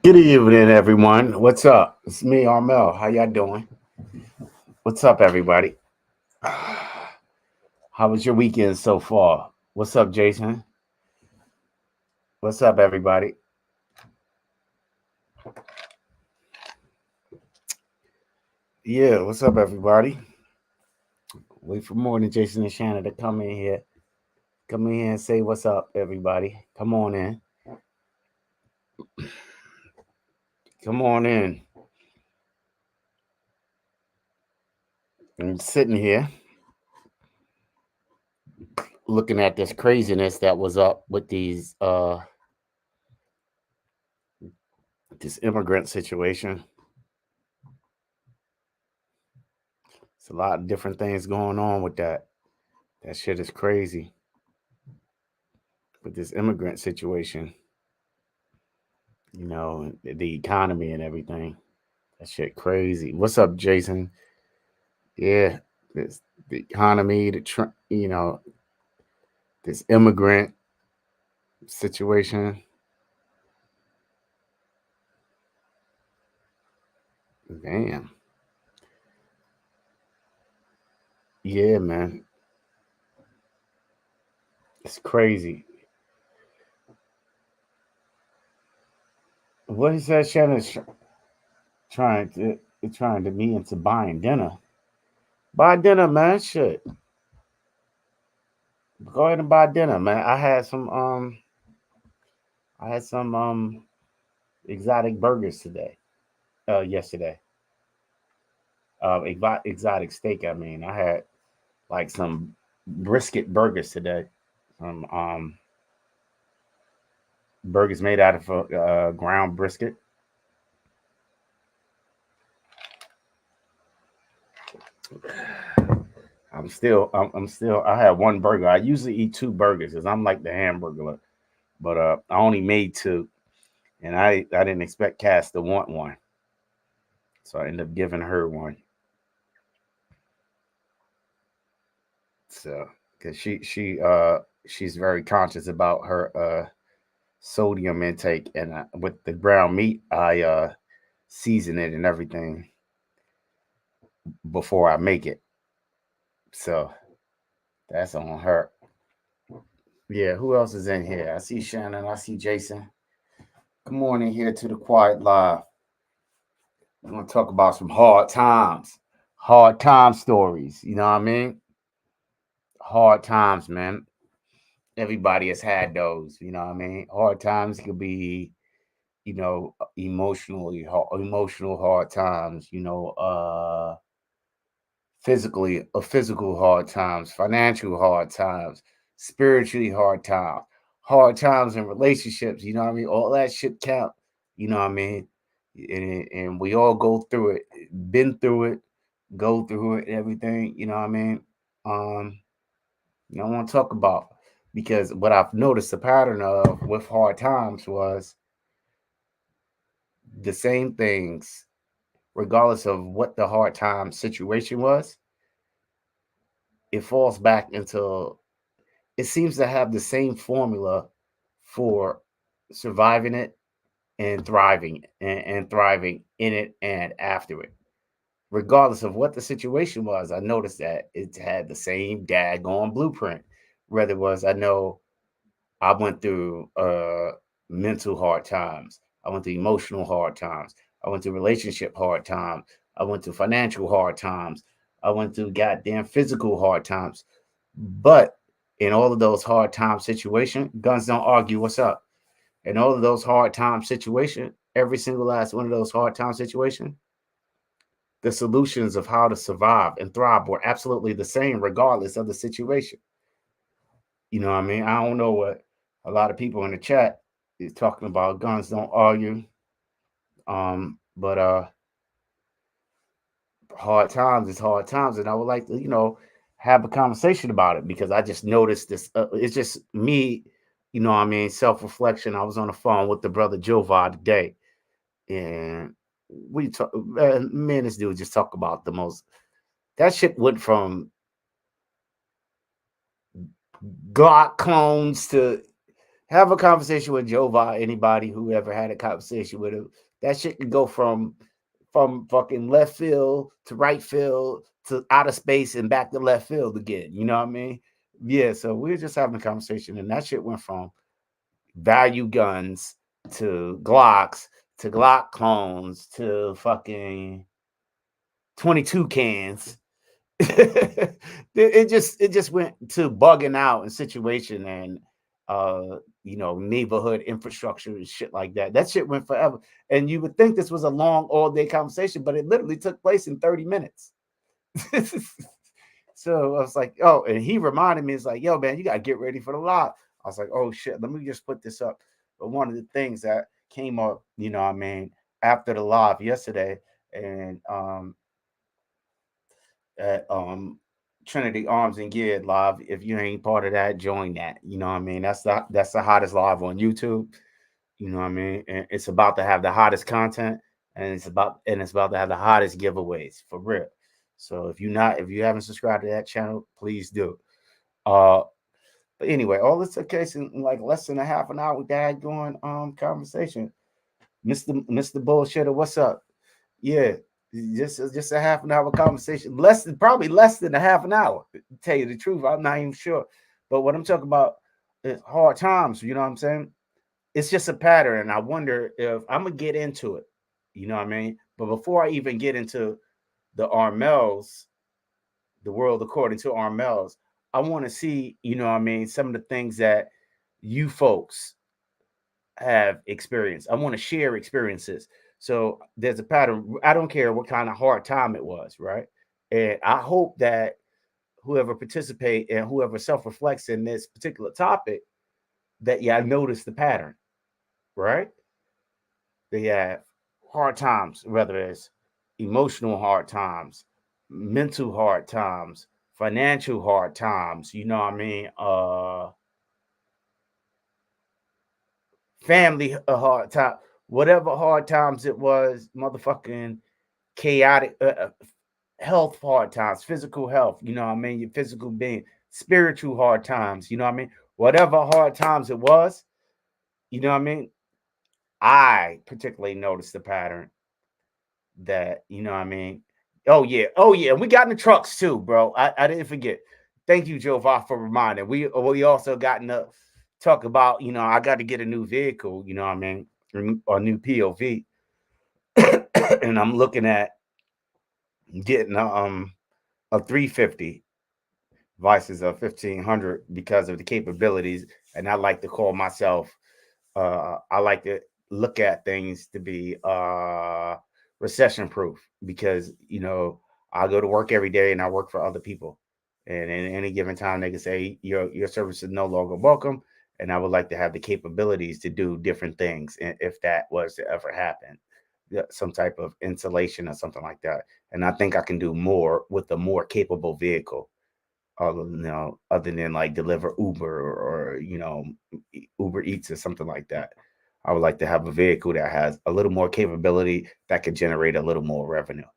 Good evening, everyone. What's up? It's me, Armel. How y'all doing? What's up, everybody? How was your weekend so far? What's up, Jason? What's up, everybody? Yeah, what's up, everybody? Wait for more than Jason and Shannon to come in here. Come in here and say what's up, everybody. Come on in. Come on in. I'm sitting here looking at this craziness that was up with this immigrant situation. It's a lot of different things going on with that. That shit is crazy. With this immigrant situation, the economy and everything. That shit crazy. What's up, Jason? Yeah, this the economy, this immigrant situation. Damn. Yeah, man, it's crazy. What is that? Shannon's trying to me into buying dinner. Buy dinner, man. Shit, go ahead and buy dinner, man. I had some exotic burgers today. Yesterday. Exotic steak. I mean, I had like some brisket burgers today. Some burgers made out of ground brisket. I had one burger. I usually eat two burgers because I'm like the hamburger, but I only made two, and I didn't expect Cass to want one, so I ended up giving her one. So because she's very conscious about her sodium intake, and with the ground meat, I season it and everything before I make it. So that's on her. Yeah, who else is in here? I see Shannon. I see Jason. Come on in here to the Quiet Live. We're gonna talk about some hard time stories. You know what I mean? Hard times, man. Everybody has had those. You know what I mean? Hard times could be, emotional hard times. Physical hard times, financial hard times, spiritually hard times in relationships, you know what I mean? All that shit count, you know what I mean? And we all go through it, been through it, go through it, everything, you know what I mean? Um, I want to talk about because what I've noticed the pattern of with hard times was the same things, regardless of what the hard time situation was, it falls back into it seems to have the same formula for surviving it and thriving in it and after it. Regardless of what the situation was, I noticed that it had the same daggone blueprint. Whether it was, I know I went through mental hard times, I went through emotional hard times, I went through relationship hard times, I went through financial hard times, I went through goddamn physical hard times. But in all of those hard time situations, guns don't argue. What's up? In all of those hard time situations, every single last one of those hard time situations, the solutions of how to survive and thrive were absolutely the same, regardless of the situation. You know what I mean? I don't know what a lot of people in the chat is talking about. Guns don't argue. But hard times is hard times, and I would like to, have a conversation about it because I just noticed this. It's just me, what I mean, self reflection. I was on the phone with the brother Jovar today, and we talk. Me and this dude just talk about the most. That shit went from Glock clones to Have a conversation with Jova. Anybody who ever had a conversation with him, that shit can go from fucking left field to right field to outer space and back to left field again. You know what I mean? Yeah. So we were just having a conversation, and that shit went from value guns to Glocks to Glock clones to fucking 22 cans. it just went to bugging out and situation and neighborhood infrastructure and shit like that. That shit went forever. And you would think this was a long all day conversation, but it literally took place in 30 minutes. So I was like, oh, and he reminded me, it's like, yo, man, you gotta get ready for the live. I was like, oh shit, let me just put this up. But one of the things that came up, I mean, after the live yesterday, and at Trinity Arms and Gear live. If you ain't part of that, join that. You know what I mean? That's the hottest live on YouTube. You know what I mean? And it's about to have the hottest content, and it's about to have the hottest giveaways for real. So if you haven't subscribed to that channel, please do. Uh but anyway, all this took place in like less than a half an hour with dad going conversation. Mr. Bullshitter, what's up? Yeah, just a half an hour conversation. Probably less than a half an hour. To tell you the truth, I'm not even sure. But what I'm talking about is hard times. You know what I'm saying? It's just a pattern, and I wonder if I'm gonna get into it. You know what I mean? But before I even get into the Armel's, the world according to Armel's, I want to see, what I mean, some of the things that you folks have experienced. I want to share experiences. So there's a pattern. I don't care what kind of hard time it was, right? And I hope that whoever participate and whoever self-reflects in this particular topic, that yeah, I notice the pattern, right? They have hard times, whether it's emotional hard times, mental hard times, financial hard times, you know what I mean? Family a hard time, whatever hard times it was, motherfucking chaotic health hard times, physical health, you know what I mean? Your physical being, spiritual hard times, you know what I mean? Whatever hard times it was, you know what I mean? I particularly noticed the pattern that, you know what I mean? Oh yeah, we got in the trucks too, bro. I didn't forget. Thank you, Jova, for reminding. We also gotten to talk about, I got to get a new vehicle, you know what I mean? A new POV. And I'm looking at getting a 350 versus a 1500 because of the capabilities. And I like to call myself, I like to look at things to be recession proof, because I go to work every day and I work for other people, and in any given time they can say your service is no longer welcome, and I would like to have the capabilities to do different things if that was to ever happen. Yeah, some type of insulation or something like that, and I think I can do more with a more capable vehicle, other than like deliver Uber or Uber Eats or something like that. I would like to have a vehicle that has a little more capability that could generate a little more revenue.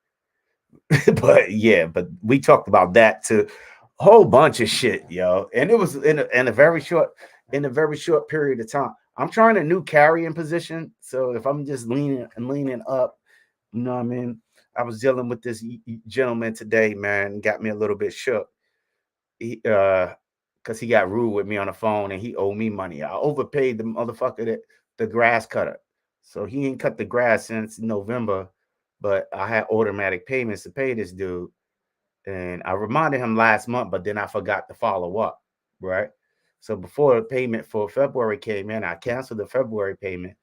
But yeah, but we talked about that too, a whole bunch of shit, yo, and it was in a very short period of time. I'm trying a new carrying position, so if I'm just leaning up, you know what I mean. I was dealing with this gentleman today, man, got me a little bit shook. He because he got rude with me on the phone and he owed me money. I overpaid the motherfucker that the grass cutter. So he ain't cut the grass since November, but I had automatic payments to pay this dude. And I reminded him last month, but then I forgot to follow up. Right. So before the payment for February came in, I canceled the February payment.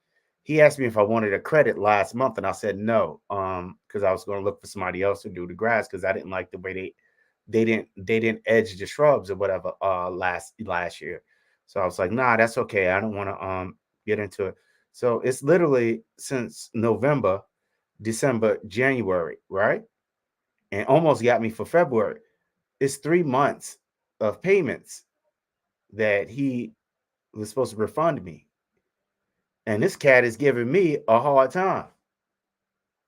He asked me if I wanted a credit last month, and I said no, because I was going to look for somebody else to do the grass because I didn't like the way they didn't edge the shrubs or whatever last year. So I was like, nah, that's okay. I don't want to get into it. So it's literally since November, December, January, right? And almost got me for February. It's 3 months of payments that he was supposed to refund me. And this cat is giving me a hard time.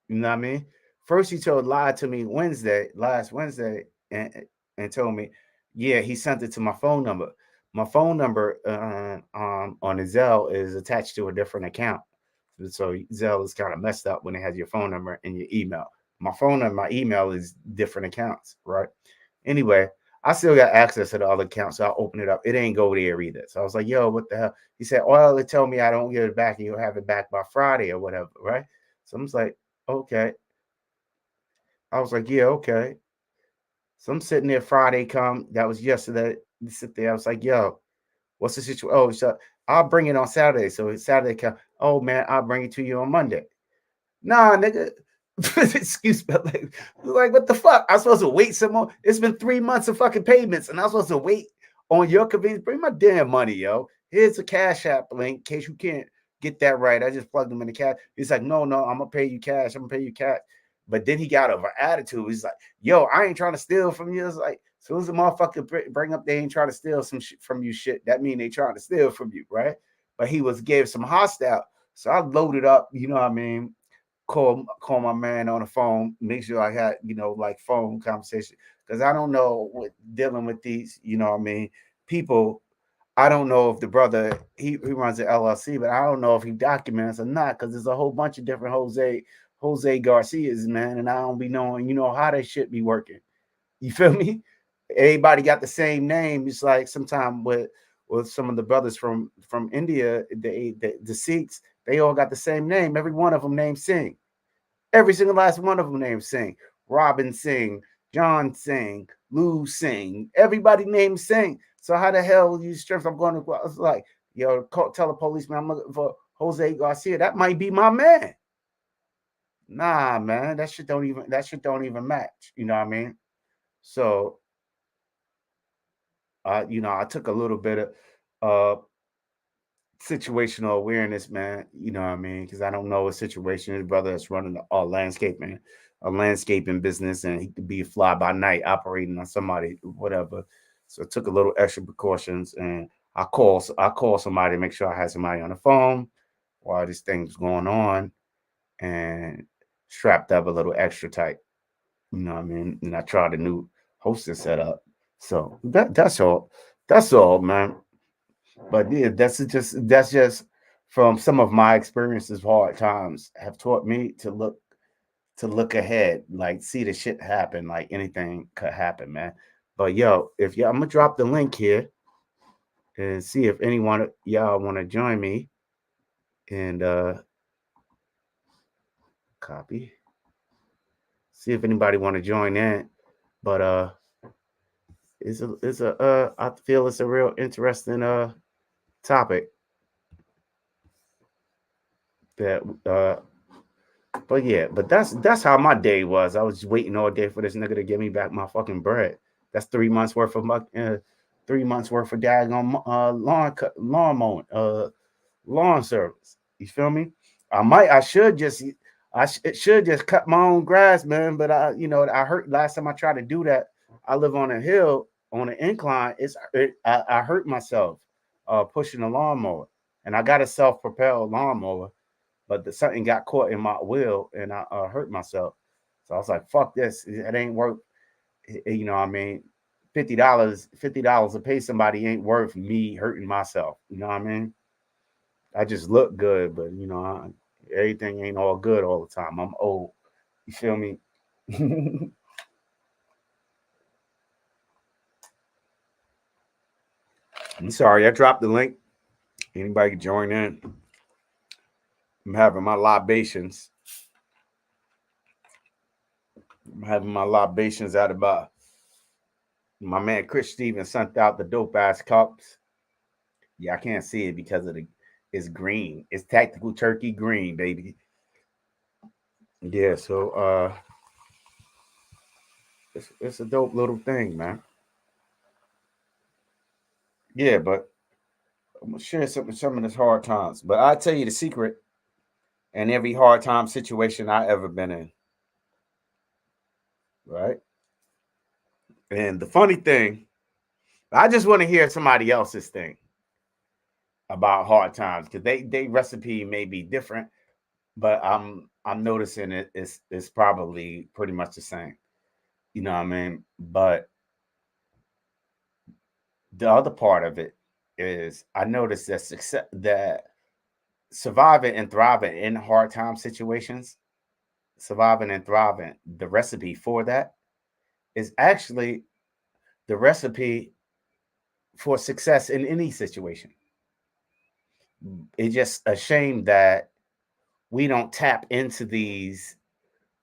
You know what I mean? First, he lied to me last Wednesday, and told me, yeah, he sent it to my phone number. my phone number on the Zelle is attached to a different account. So Zelle is kind of messed up when it has your phone number and your email. My phone and my email is different accounts, right? Anyway, I still got access to the other account, so I open it up. It ain't go there either. So I was like, yo, what the hell? He said, well, it told me I don't get it back and you'll have it back by Friday or whatever, right? So I'm just like, okay. I was like, yeah, okay. So I'm sitting there, Friday come. That was yesterday. You sit there. I was like, yo, what's the situation? Oh, so I'll bring it on Saturday. So it's Saturday come. Oh man, I'll bring it to you on Monday. Nah, nigga. Excuse me. Like, what the fuck? I'm supposed to wait some more. It's been 3 months of fucking payments, and I'm supposed to wait on your convenience. Bring my damn money, yo. Here's a Cash App link in case you can't get that right. I just plugged them in the cash. He's like, no, I'm gonna pay you cash. I'm gonna pay you cash. But then he got over attitude. He's like, yo, I ain't trying to steal from you. It's like, as soon as the motherfucker bring up they ain't trying to steal some shit from you, shit, that mean they trying to steal from you, right? But he was gave some hostile. So I loaded up, you know what I mean? Call my man on the phone, make sure I had, like phone conversation. Because I don't know what dealing with these, what I mean, people. I don't know if the brother he runs an LLC, but I don't know if he documents or not, because there's a whole bunch of different Jose Garcias, man, and I don't be knowing, how they shit be working. You feel me? Everybody got the same name. It's like sometime with some of the brothers from India, the Sikhs, they all got the same name. Every one of them named Singh. Every single last one of them named Singh. Robin Singh, John Singh, Lou Singh. Everybody named Singh. So how the hell you strength? I'm going to. I was like, yo, tell the policeman I'm looking for Jose Garcia. That might be my man. Nah, man, that shit don't even match. You know what I mean? So, I took a little bit of uh situational awareness, man. You know what I mean? Because I don't know a situation. His brother is running a landscaping business, and he could be fly by night operating on somebody, whatever. So I took a little extra precautions, and I call somebody to make sure I had somebody on the phone while this thing was going on, and strapped up a little extra tight. You know what I mean? And I tried a new hosting setup. So that's all. That's all, man. But yeah, that's just from some of my experiences. Hard times have taught me to look ahead, like see the shit happen, like anything could happen, man. But yo, if y'all, I'm gonna drop the link here and see if anyone y'all want to join me and copy. See if anybody want to join in. But I feel it's a real interesting topic that but yeah, but that's how my day was. I was waiting all day for this nigga to give me back my fucking bread. That's 3 months worth of 3 months worth of daggone lawn mowing, lawn service. You feel me? I should just cut my own grass, man. But I hurt last time I tried to do that. I live on a hill on an incline. I hurt myself pushing a lawnmower, and I got a self-propelled lawnmower, but something got caught in my wheel and I hurt myself. So I was like, fuck this. It ain't worth, what I mean, $50 to pay somebody ain't worth me hurting myself. You know what I mean? I just look good, but everything ain't all good all the time. I'm old. You feel me? I'm sorry, I dropped the link. Anybody can join in. I'm having my libations. I'm having my libations out about my man Chris Stevens sent out the dope ass cups. Yeah, I can't see it because it's green. It's tactical turkey green, baby. Yeah, so it's a dope little thing, man. Yeah, but I'm gonna share some of this hard times. But I'll tell you the secret in every hard time situation I ever been in, right? And the funny thing, I just want to hear somebody else's thing about hard times because they recipe may be different, but I'm noticing it's probably pretty much the same. You know what I mean? But the other part of it is I noticed that success, that surviving and thriving in hard time situations, surviving and thriving, the recipe for that is actually the recipe for success in any situation. It's just a shame that we don't tap into these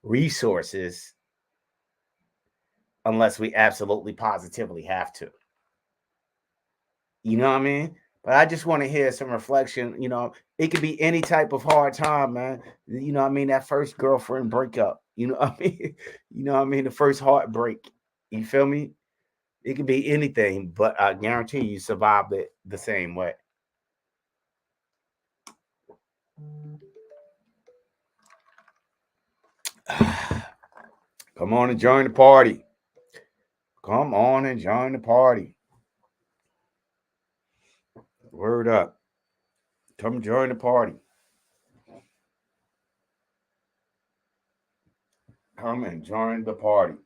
resources unless we absolutely positively have to. You know what I mean? But I just want to hear some reflection. It could be any type of hard time, man. You know what I mean? That first girlfriend breakup. You know what I mean? You know what I mean? The first heartbreak. You feel me? It could be anything, but I guarantee you survived it the same way. Come on and join the party. Come on and join the party. Word up. Come join the party. Come and join the party.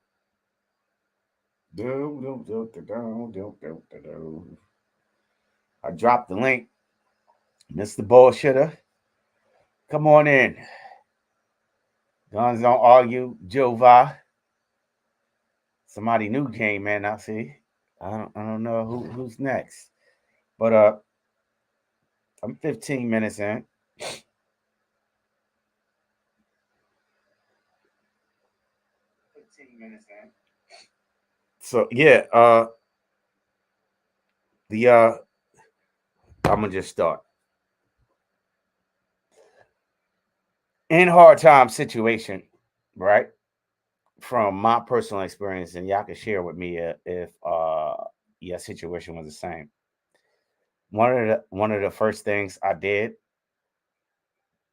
I dropped the link. Mr. Bullshitter. Come on in. Guns don't argue. Jova. Somebody new came in. I see. I don't know who's next. But I'm 15 minutes in. 15 minutes in. So yeah, the I'm gonna just start. In hard time situation, right? From my personal experience, and y'all can share with me if your situation was the same. One of the first things I did,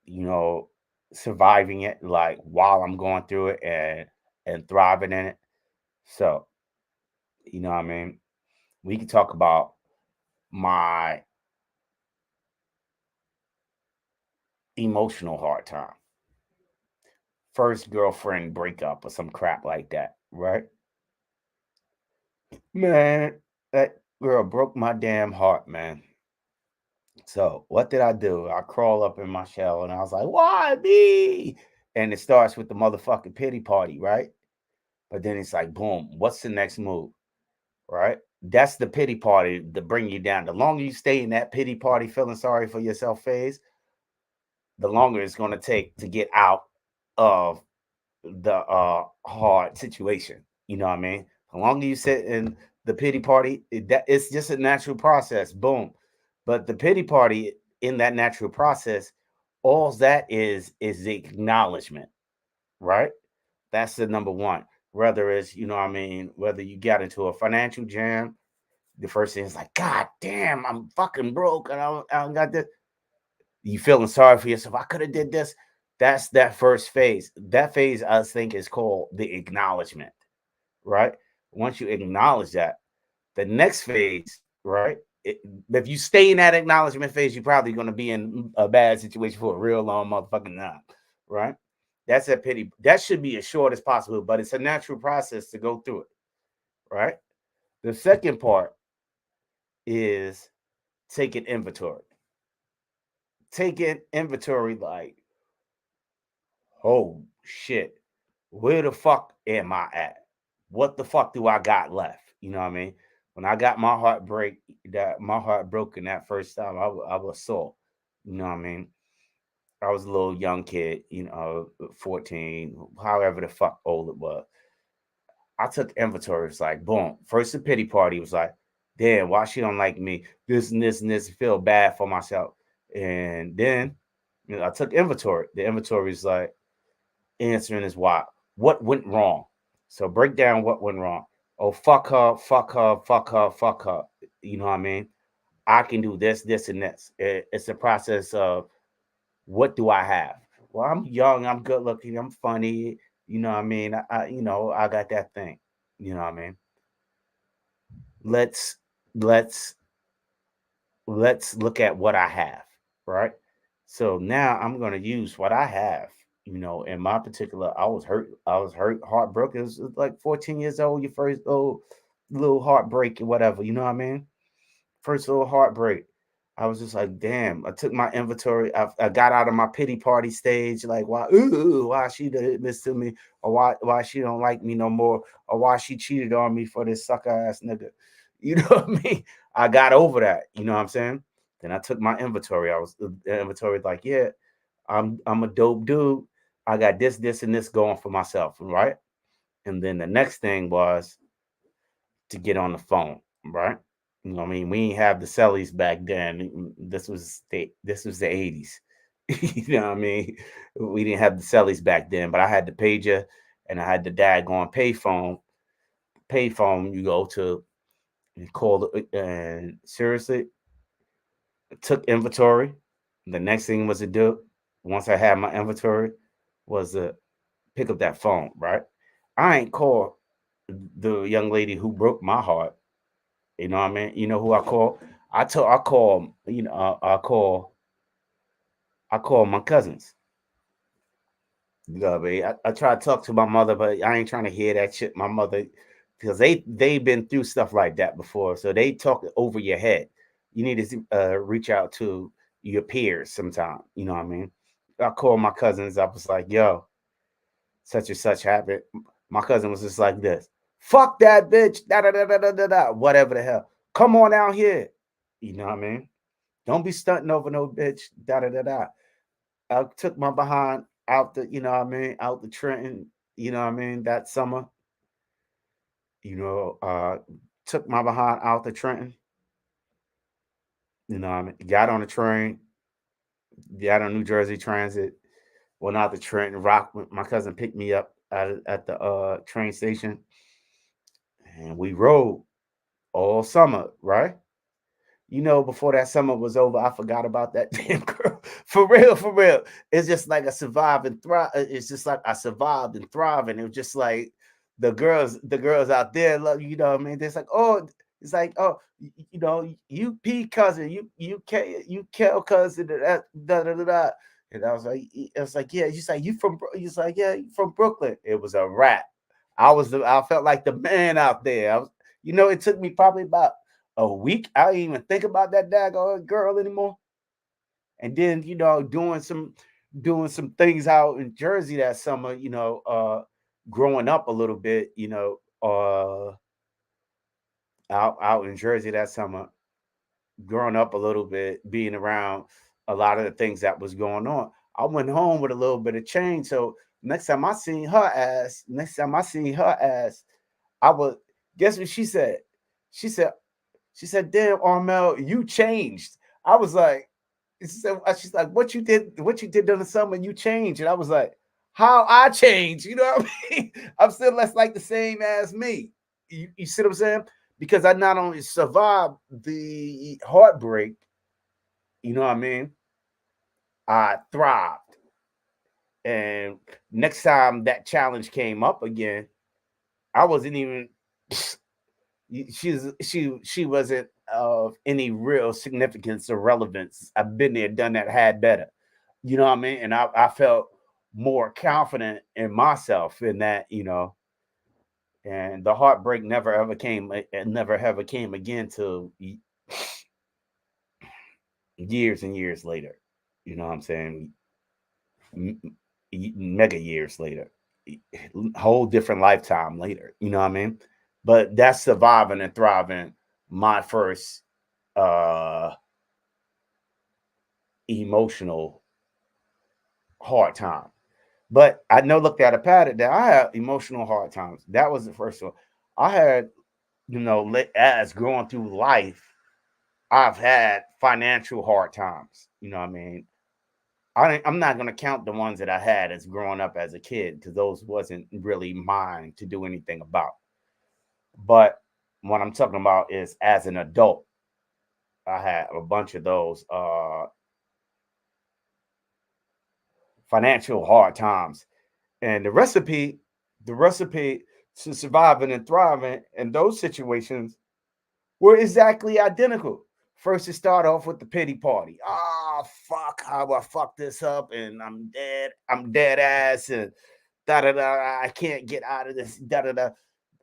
you know, surviving it, like while I'm going through it and thriving in it. So, you know what I mean? We can talk about my emotional hard time. First girlfriend breakup or some crap like that, right? Man, that girl broke my damn heart, man. So what did I do? I crawl up in my shell and I was like, why me? And it starts with the motherfucking pity party, right? But then it's like, boom, what's the next move? Right? That's the pity party to bring you down. The longer you stay in that pity party, feeling sorry for yourself phase, the longer it's going to take to get out of the hard situation. You know what I mean? The longer you sit in the pity party, it's just a natural process. Boom. But the pity party in that natural process, all that is the acknowledgement, right? That's the number one. Whether it's, you know what I mean, whether you got into a financial jam, the first thing is like, God damn, I'm fucking broke and I don't got this. You feeling sorry for yourself. I could have did this. That's that first phase. That phase, I think, is called the acknowledgement, right? Once you acknowledge that, the next phase, right? If you stay in that acknowledgement phase, you're probably going to be in a bad situation for a real long motherfucking time, right? That's a pity. That should be as short as possible, but it's a natural process to go through it, right? The second part is taking inventory. Taking inventory like, oh shit, where the fuck am I at? What the fuck do I got left? You know what I mean? When I got my heart broken that first time, I was sore. You know what I mean? I was a little young kid, 14, however the fuck old it was. I took inventory. It's like, boom. First, the pity party was like, damn, why she don't like me? This and this and this. Feel bad for myself. And then, I took inventory. The inventory is like, answering is why. What went wrong? So break down what went wrong. Oh, fuck her, fuck her, fuck her, fuck her. You know what I mean? I can do this, this, and this. It's a process of what do I have? Well, I'm young, I'm good looking, I'm funny. You know what I mean? I got that thing. You know what I mean? Let's let's let's look at what I have, right? So now I'm gonna use what I have. In my particular, I was hurt, heartbroken. It was like 14 years old, your first little heartbreak or whatever. You know what I mean? first little heartbreak. I was just like, damn. I took my inventory. I got out of my pity party stage. Like, why she did this to me, or why she don't like me no more, or why she cheated on me for this sucker ass nigga. You know what I mean? I got over that. You know what I'm saying? Then I took my inventory. I was the inventory like, yeah, I'm a dope dude. I got this, and this going for myself, right? And then the next thing was to get on the phone, right? You know what I mean? We didn't have the cellies back then. This was the 80s. You know what I mean? We didn't have the cellies back then, but I had the pager and I had the daggone payphone. Payphone, you go to and call and seriously took inventory. The next thing was to do once I had my inventory was to pick up that phone, right? I ain't call the young lady who broke my heart. You know what I mean? You know who I call? I call, I call my cousins. You know what I mean? I try to talk to my mother, but I ain't trying to hear that shit. My mother, because they've been through stuff like that before, so they talk over your head. You need to reach out to your peers sometime. You know what I mean? I called my cousins. I was like, "Yo, such and such happened." My cousin was just like this. Fuck that bitch. Da da da da da da da. Whatever the hell. Come on out here. You know what I mean? Don't be stunting over no bitch. Da da da da. I took my behind out the, you know what I mean, out the Trenton, you know what I mean, that summer, you know, took my behind out the Trenton, you know what I mean, got on the train, got on New Jersey Transit, went out to Trenton, Rock. My cousin picked me up at the train station, and we rode all summer, right? You know, before that summer was over, I forgot about that damn girl. For real, for real. It's just like I survived and thrive. It's just like I survived and thrived. And it was just like the girls out there love you know what I mean? It's like, oh, it's like, oh, you know, you P cousin, you Kel cousin, da da da da. And I was like, yeah. He's like, he's like, yeah, you from Brooklyn. It was a wrap. I felt like the man out there. It took me probably about a week. I didn't even think about that daggone girl anymore. And then, doing some things out in Jersey that summer, growing up a little bit, out in Jersey that summer, growing up a little bit, being around a lot of the things that was going on. I went home with a little bit of change. So next time I seen her ass, I would guess what she said? She said, She said, "Damn, Armel, you changed." I was like, she's like, what you did in the summer, you changed. And I was like, how I changed? You know what I mean? I'm still less like the same as me. You see what I'm saying? Because I not only survived the heartbreak, you know what I mean? I thrived. And next time that challenge came up again, I wasn't even she wasn't of any real significance or relevance. I've been there, done that, had better. You know what I mean? And I felt more confident in myself in that, and the heartbreak never ever came again till years and years later. You know what I'm saying? Mega years later, whole different lifetime later. You know what I mean? But that's surviving and thriving. My first uh emotional hard time. But I know looked at a pattern that I had emotional hard times. That was the first one. I had, as growing through life, I've had financial hard times. You know what I mean? I'm not going to count the ones that I had as growing up as a kid because those wasn't really mine to do anything about. But what I'm talking about is as an adult, I had a bunch of those financial hard times. And the recipe to surviving and thriving in those situations were exactly identical. First, it start off with the pity party. Ah, fuck, how I fuck this up, and I'm dead. I'm dead ass, and da da da. I can't get out of this. Da da da.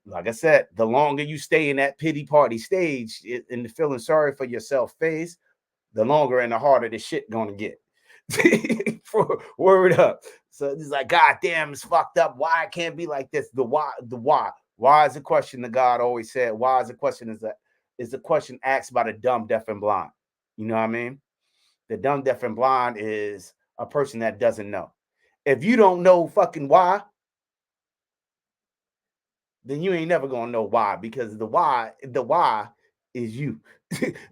Like I said, the longer you stay in that pity party stage in the feeling sorry for yourself phase, the longer and the harder the shit gonna get. Word up. So it's like, God damn, it's fucked up. Why it can't be like this? The why. Why is a question that God always said? Why is a question is a question asked by the dumb, deaf, and blind. You know what I mean? The dumb, deaf, and blind is a person that doesn't know. If you don't know fucking why, then you ain't never gonna know why, because the why is you.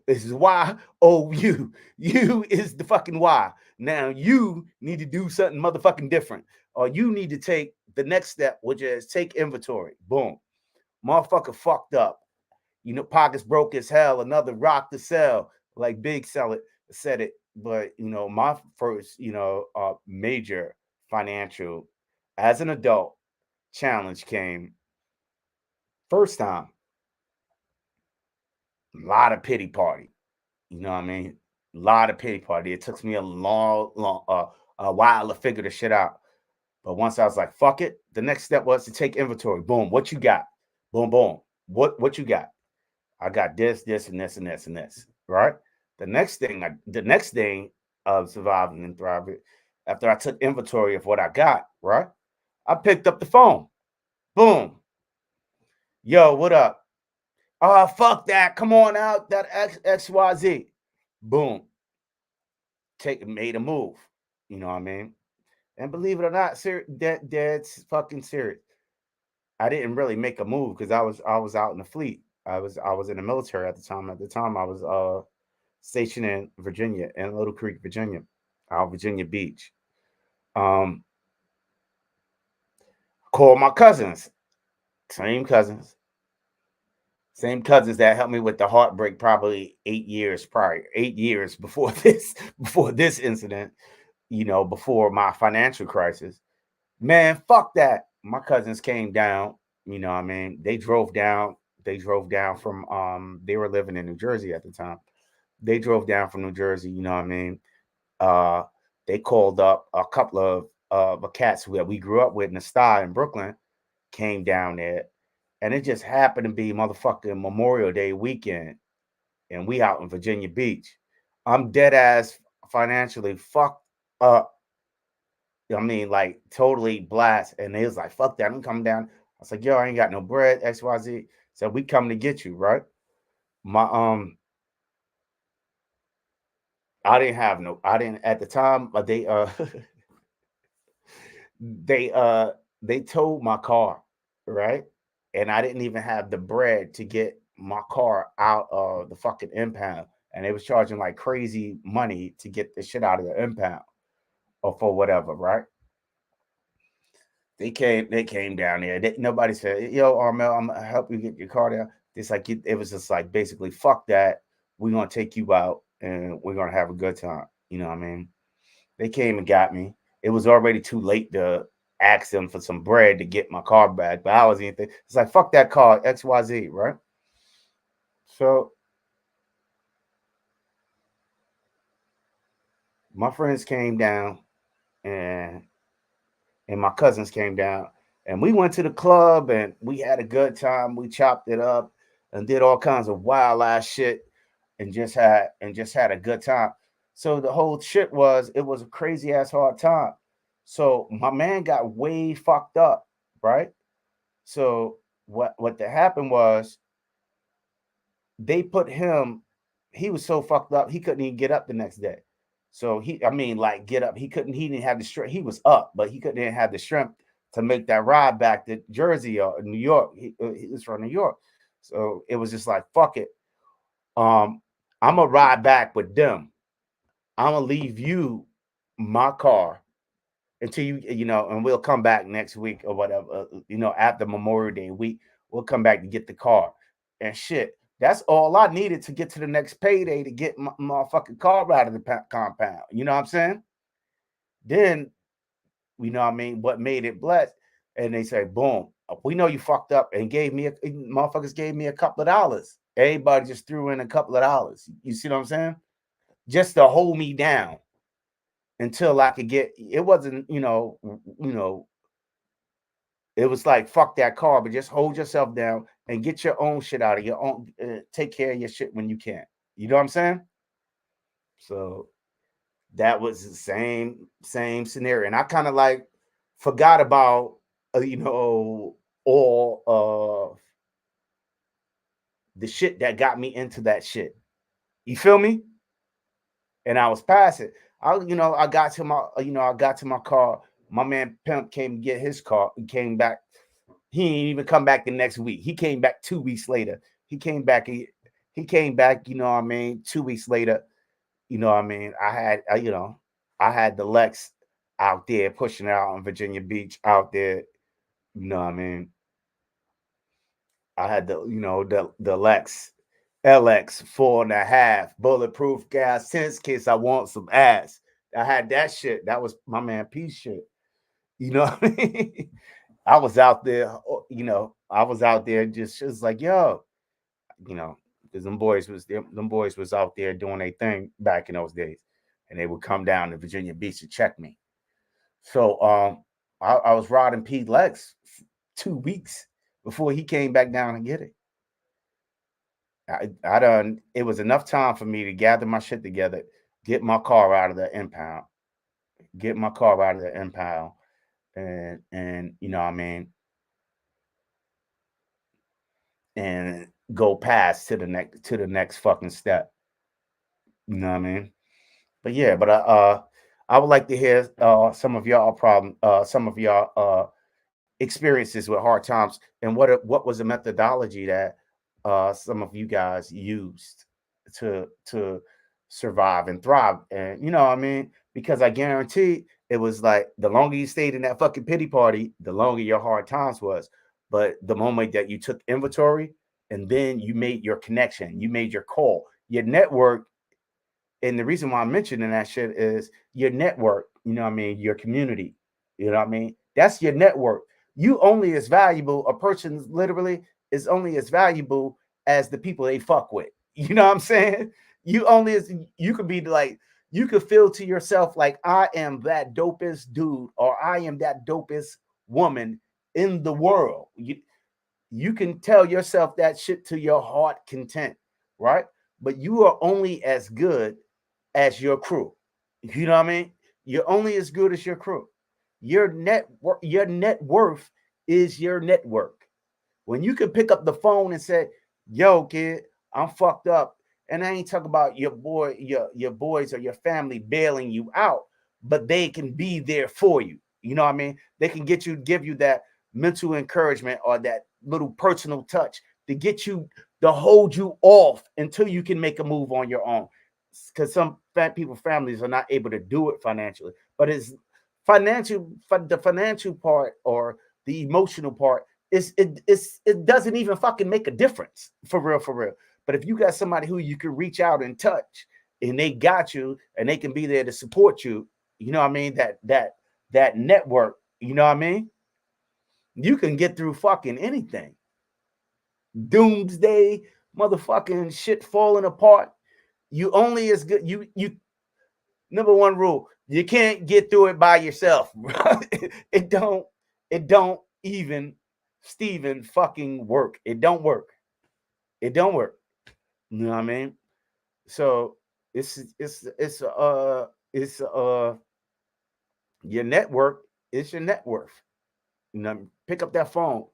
This is why. Oh, you is the fucking why. Now you need to do something motherfucking different, or you need to take the next step, which is take inventory. Boom, motherfucker fucked up. You know, pockets broke as hell. Another rock to sell, like Big Sell it said it. But you know, my first, major financial as an adult challenge came first time, a lot of pity party. You know what I mean? A lot of pity party. It took me a while to figure the shit out. But once I was like, fuck it, the next step was to take inventory. Boom, what you got? Boom, boom. What you got? I got this, this, and this, and this, and this. Right? The next thing of surviving and thriving, after I took inventory of what I got, right? I picked up the phone. Boom. Yo, what up? Oh, fuck that. Come on out. That XYZ. Boom. Made a move. You know what I mean? And believe it or not, that's fucking serious. I didn't really make a move because I was out in the fleet. I was in the military at the time. At the time, I was stationed in Virginia, in Little Creek, Virginia, out Virginia Beach. Um, called my cousins, same cousins, same cousins that helped me with the heartbreak probably 8 years prior, 8 years before this incident. Before my financial crisis. Man, fuck that. My cousins came down, you know what I mean? They drove down from they were living in New Jersey at the time. They drove down from New Jersey, you know what I mean? Uh they called up a couple of cats that we grew up with in the sty in Brooklyn, came down there, and it just happened to be motherfucking Memorial Day weekend, and we out in Virginia Beach. I'm dead ass financially fucked up. I mean, like totally blast. And they was like, fuck that, I'm coming down. I was like, yo, I ain't got no bread, XYZ. So we coming to get you, right? My I didn't at the time, but they uh they towed my car, right? And I didn't even have the bread to get my car out of the fucking impound. And they was charging like crazy money to get the shit out of the impound or for whatever, right? They came down there. Nobody said, "Yo, Armel, I'm gonna help you get your car down." It's like it was just like basically, fuck that. We're gonna take you out and we're gonna have a good time. You know what I mean? They came and got me. It was already too late to ask them for some bread to get my car back, but I was anything. It's like fuck that car, XYZ, right? So my friends came down and my cousins came down, and we went to the club and we had a good time. We chopped it up and did all kinds of wild ass shit, and just had a good time. So the whole shit was, it was a crazy ass hard time. So my man got way fucked up, right? So what happened was, they put him, he was so fucked up he couldn't even get up the next day. So I mean, like, get up, he didn't have the strength. He was up, but he couldn't have the strength to make that ride back to Jersey or New York. He was from New York. So it was just like, fuck it, um I'm gonna ride back with them. I'm gonna leave you my car until and we'll come back next week or whatever, after Memorial Day week. We'll come back to get the car and shit. That's all I needed to get to the next payday to get my motherfucking car out of the compound. You know what I'm saying? Then, what I mean, what made it blessed? And they say, boom, we know you fucked up, and motherfuckers gave me a couple of dollars. Everybody just threw in a couple of dollars. You see what I'm saying? Just to hold me down until I could get. It wasn't, It was like, fuck that car, but just hold yourself down and get your own shit out of your own. Take care of your shit when you can. You know what I'm saying? So that was the same scenario, and I kind of like forgot about all of the shit that got me into that shit. You feel me? And I was past it. I got to my car. My man Pimp came to get his car. He came back. He didn't even come back the next week. He came back 2 weeks later. He came back. He came back. 2 weeks later. I had the Lex out there pushing it out on Virginia Beach out there. You know what I mean? I had the Lex LX 4.5 bulletproof gas tense case I want some ass. I had that shit. That was my man P shit. You know what I mean? I was out there, I was out there just like, yo, because them boys was out there doing their thing back in those days. And they would come down to Virginia Beach to check me. So I was riding P Lex 2 weeks before he came back down and get it. It was enough time for me to gather my shit together, get my car out of the impound, and you know what I mean, and go past to the next fucking step. You know what I mean? But yeah, but I would like to hear some of y'all experiences with hard times, and what was the methodology that some of you guys used to survive and thrive. And you know what I mean? Because I guarantee it was like the longer you stayed in that fucking pity party, the longer your hard times was. But the moment that you took inventory and then you made your connection, you made your call, your network. And the reason why I'm mentioning that shit is your network, you know what I mean? Your community, you know what I mean? That's your network. You only as valuable, a person literally is only as valuable as the people they fuck with. You know what I'm saying? You could be like, you could feel to yourself like, I am that dopest dude or I am that dopest woman in the world. You can tell yourself that shit to your heart content, right? But you are only as good as your crew. You know what I mean? You're only as good as your crew. Your net worth is your network. When you can pick up the phone and say, "Yo, kid, I'm fucked up," and I ain't talking about your boys or your family bailing you out, but they can be there for you. You know what I mean? They can give you that mental encouragement or that little personal touch to get you to hold you off until you can make a move on your own. Because some families are not able to do it financially, but the financial part or the emotional part it doesn't even fucking make a difference for real. But if you got somebody who you can reach out and touch and they got you and they can be there to support you, you know what I mean? That network, you know what I mean? You can get through fucking anything. Doomsday, motherfucking shit falling apart. You only as good. You number one rule: you can't get through it by yourself. it don't. It don't even Steven fucking work. It don't work. It don't work. You know what I mean? So it's your network is your net worth. You know, pick up that phone.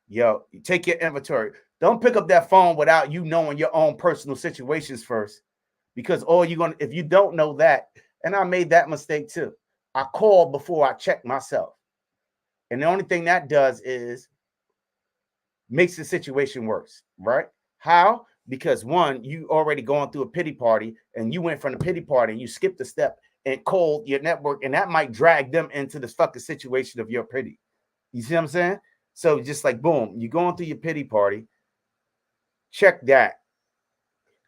Yo, take your inventory. Don't pick up that phone without you knowing your own personal situations first. Because all you're gonna, if you don't know that, and I made that mistake too. I called before I checked myself. And the only thing that does is makes the situation worse, right? How? Because one, you already going through a pity party and you went from the pity party and you skipped a step and called your network, and that might drag them into this fucking situation of your pity. You see what I'm saying? So just like boom, you're going through your pity party, check that.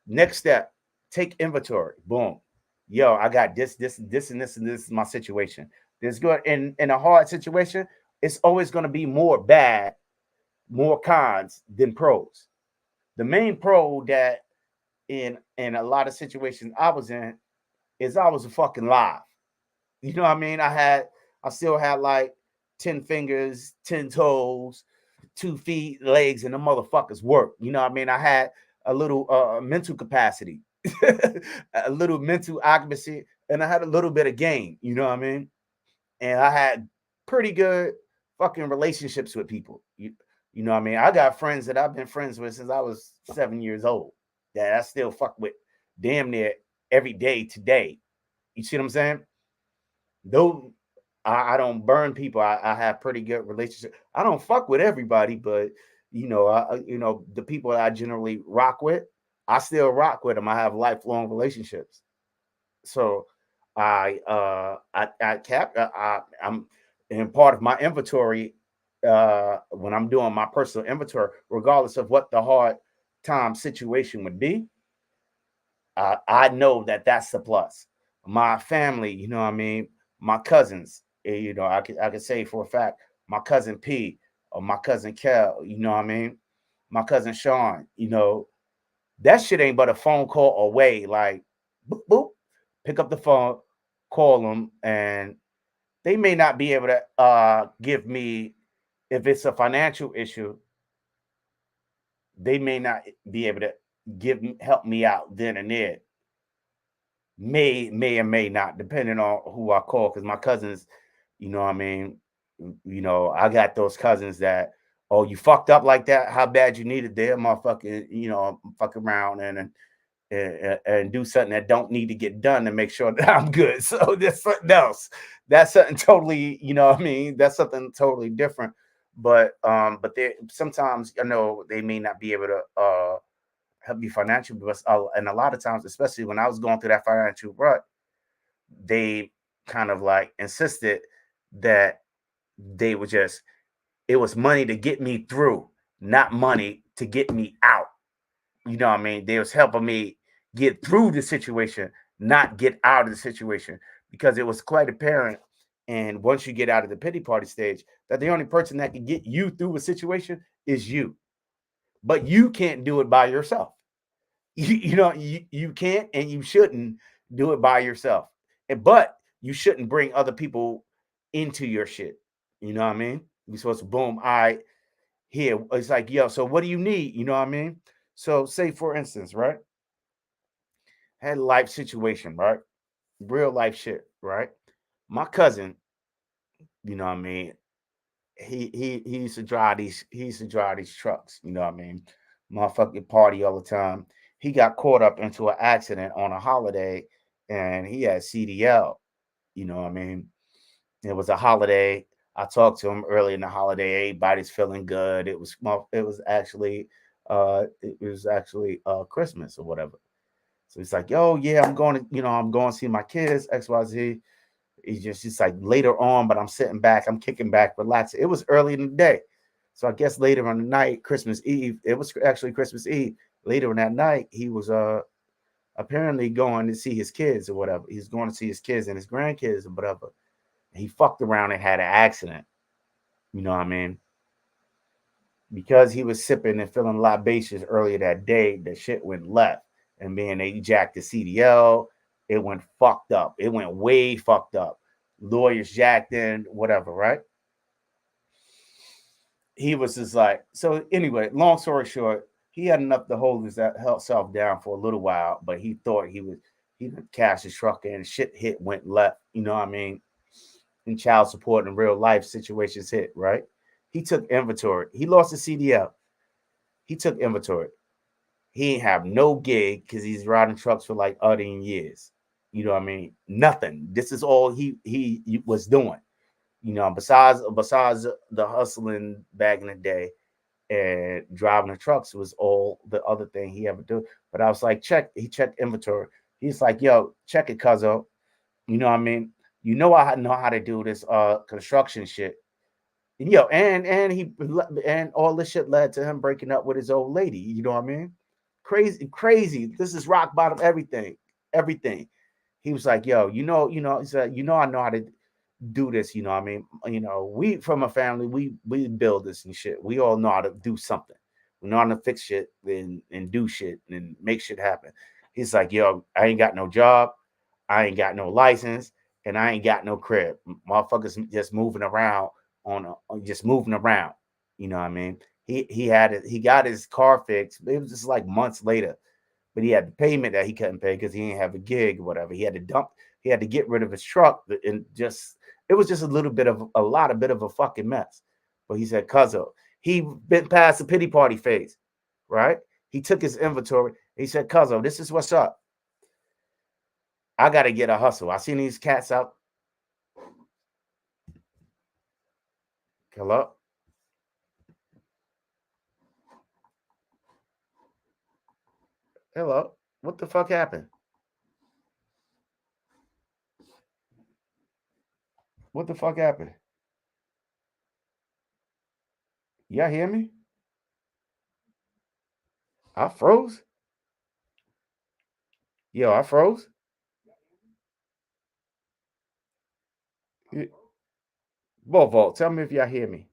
Next step, take inventory. Boom. Yo, I got and this is my situation. This good in a hard situation, it's always going to be more bad, more cons than pros. The main pro that in a lot of situations I was in is I was a fucking live. You know what I mean? I still had like 10 fingers, 10 toes, 2 feet, legs, and the motherfuckers work. You know what I mean? I had a little mental capacity, a little mental occupancy, and I had a little bit of game. You know what I mean? And I had pretty good fucking relationships with people. You know what I mean? I got friends that I've been friends with since I was 7 years old that I still fuck with damn near every day today. You see what I'm saying? Though I don't burn people, I have pretty good relationships. I don't fuck with everybody, but the people that I generally rock with, I still rock with them. I have lifelong relationships. So I'm in part of my inventory when I'm doing my personal inventory, regardless of what the hard time situation would be. I know that that's the plus. My family, you know what I mean? My cousins, I could say for a fact, my cousin P or my cousin Kel, you know what I mean? My cousin Sean, that shit ain't but a phone call away. Like, boop, boop, pick up the phone, call them, and they may not be able to give me, if it's a financial issue, they may not be able to help me out then and there. May or may not, depending on who I call. Because my cousins, you know what I mean, I got those cousins that, oh, you fucked up like that, how bad you need it there, motherfucking, fuck around and do something that don't need to get done to make sure that I'm good. So that's something else. That's something totally, you know what I mean? That's something totally different. But they sometimes, they may not be able to help you financially, but and a lot of times, especially when I was going through that financial rut, they kind of like insisted that they were just, it was money to get me through, not money to get me out. You know what I mean? They was helping me get through the situation, not get out of the situation, because it was quite apparent. And once you get out of the pity party stage, that the only person that can get you through a situation is you. But you can't do it by yourself. You can't and you shouldn't do it by yourself. But you shouldn't bring other people into your shit. You know what I mean? You're supposed to boom, I here. It's like, yo, so what do you need? You know what I mean? So say for instance, right? Had a life situation, right? Real life shit, right? My cousin, you know what I mean? He used to drive these trucks, you know what I mean? Motherfucking party all the time. He got caught up into an accident on a holiday and he had CDL, you know what I mean? It was a holiday. I talked to him early in the holiday. Everybody's feeling good. It was actually Christmas or whatever. So he's like, yo, yeah, I'm going to see my kids, XYZ. He's like later on, but I'm sitting back, I'm kicking back, relaxing. It was early in the day. So I guess later on the night, Christmas Eve, it was actually Christmas Eve. Later in that night, he was apparently going to see his kids or whatever. He's going to see his kids and his grandkids or whatever. He fucked around and had an accident. You know what I mean? Because he was sipping and feeling libations earlier that day, the shit went left. And man, they jacked the CDL. It went fucked up. It went way fucked up. Lawyers jacked in, whatever, right? He was just like, so anyway, long story short, he had enough to hold himself down for a little while, but he thought he would cash his truck in, shit hit, went left, you know what I mean? And child support and real life situations hit, right? He took inventory. He lost the CDL. He took inventory. He ain't have no gig because he's riding trucks for like 18 years. You know what I mean? Nothing. This is all he was doing. Besides the hustling back in the day and driving the trucks was all the other thing he ever do. But I was like, he checked inventory. He's like, yo, check it, cuzzo. You know what I mean? I know how to do this construction shit. And all this shit led to him breaking up with his old lady. You know what I mean? Crazy, crazy. This is rock bottom. Everything. He was like, yo, he said, I know how to do this. You know what I mean? We from a family, we build this and shit. We all know how to do something. We know how to fix shit and do shit and make shit happen. He's like, yo, I ain't got no job. I ain't got no license and I ain't got no crib. Motherfuckers just moving around on just moving around. You know what I mean? He got his car fixed. It was just like months later, but he had the payment that he couldn't pay because he didn't have a gig or whatever. He had to get rid of his truck, and just it was just a bit of a fucking mess. But he said, "Cuzzo, he been past the pity party phase, right? He took his inventory. He said, "Cuzzo, this is what's up. I got to get a hustle. I seen these cats out. Hello, hello. What the fuck happened? What the fuck happened? Y'all hear me? I froze. Yo, I froze. Volvo, tell me if y'all hear me.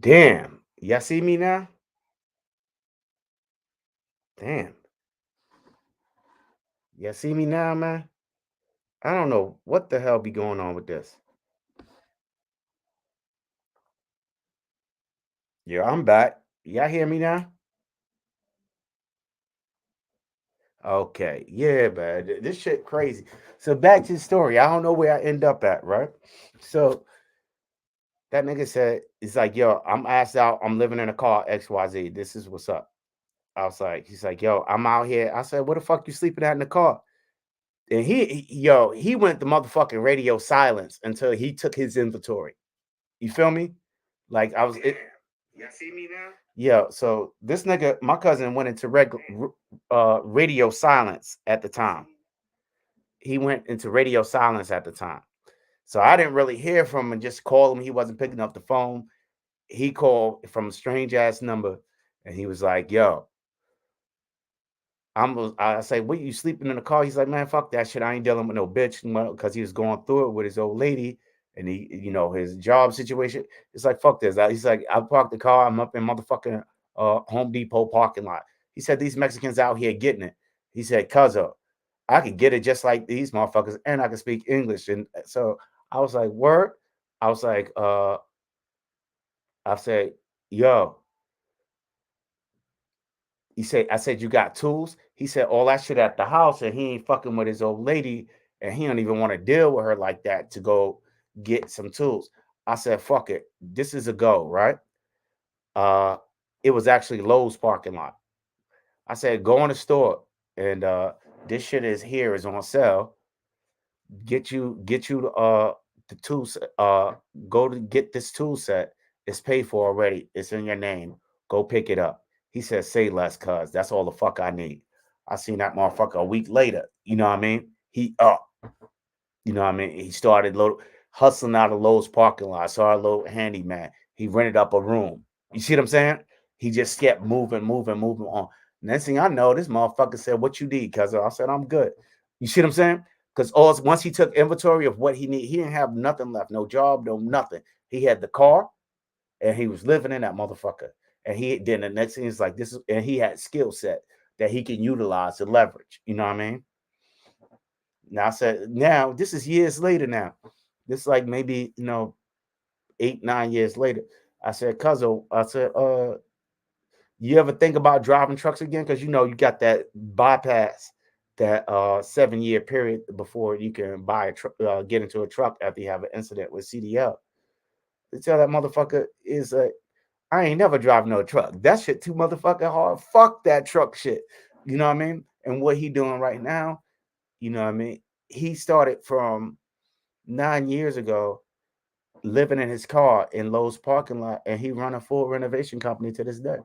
Damn. Y'all see me now? Damn. Y'all see me now, man? I don't know what the hell be going on with this. Yeah, I'm back. Y'all hear me now? Okay. Yeah, man. This shit crazy. So back to the story. I don't know where I end up at, right? So that nigga said, it's like, yo, I'm asked out. I'm living in a car, XYZ. This is what's up. I was like, he's like, yo, I'm out here. I said, what the fuck you sleeping at in the car? And he went to motherfucking radio silence until he took his inventory. You feel me? Like I was it, y'all see me now? Yeah, so this nigga, my cousin went into radio silence at the time. He went into radio silence at the time. So I didn't really hear from him and just call him. He wasn't picking up the phone. He called from a strange ass number and he was like, yo, I say, what you sleeping in the car? He's like, man, fuck that shit. I ain't dealing with no bitch because he was going through it with his old lady and his job situation. It's like, fuck this. He's like, I parked the car. I'm up in motherfucking Home Depot parking lot. He said, these Mexicans out here getting it. He said, cuzzo, I could get it just like these motherfuckers and I can speak English. And so I was like, word. I was like, I said, yo, I said, you got tools? He said, all that shit at the house, and he ain't fucking with his old lady, and he don't even want to deal with her like that to go get some tools. I said, fuck it. This is a go, right? Uh, it was actually Lowe's parking lot. I said, go in the store, and this shit is on sale. The tools. Go to get this tool set. It's paid for already. It's in your name. Go pick it up. He said, say less, cuz that's all the fuck I need. I seen that motherfucker a week later. You know what I mean? He up. You know what I mean? He started hustling out of Lowe's parking lot. I saw a little handyman. He rented up a room. You see what I'm saying? He just kept moving on. Next thing I know, this motherfucker said, what you need, cuz? I said, I'm good. You see what I'm saying? Because once he took inventory of what he needed, he didn't have nothing left. No job, no nothing. He had the car, and he was living in that motherfucker. And then the next thing is like, this is, and he had skill set that he can utilize to leverage. You know what I mean? Now I said, now this is years later now. This is like maybe, 8, 9 years later. I said, Cuzzo, I said, you ever think about driving trucks again? Because you got that bypass that 7-year period before you can buy a truck, get into a truck after you have an incident with CDL. They tell that motherfucker is I ain't never drive no truck. That shit too motherfucking hard. Fuck that truck shit. You know what I mean? And what he doing right now, you know what I mean? He started from 9 years ago living in his car in Lowe's parking lot, and he run a full renovation company to this day.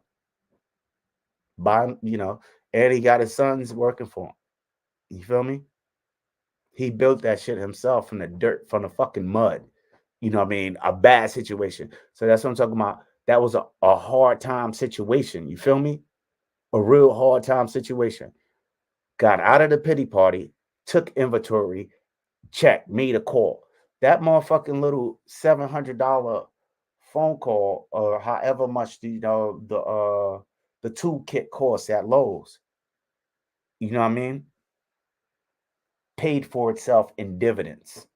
And he got his sons working for him. You feel me? He built that shit himself from the dirt, from the fucking mud. You know what I mean? A bad situation. So that's what I'm talking about. That was a hard time situation. You feel me? A real hard time situation. Got out of the pity party, took inventory, check, made a call. That motherfucking little $700 phone call, or however much the toolkit costs at Lowe's, you know what I mean, paid for itself in dividends.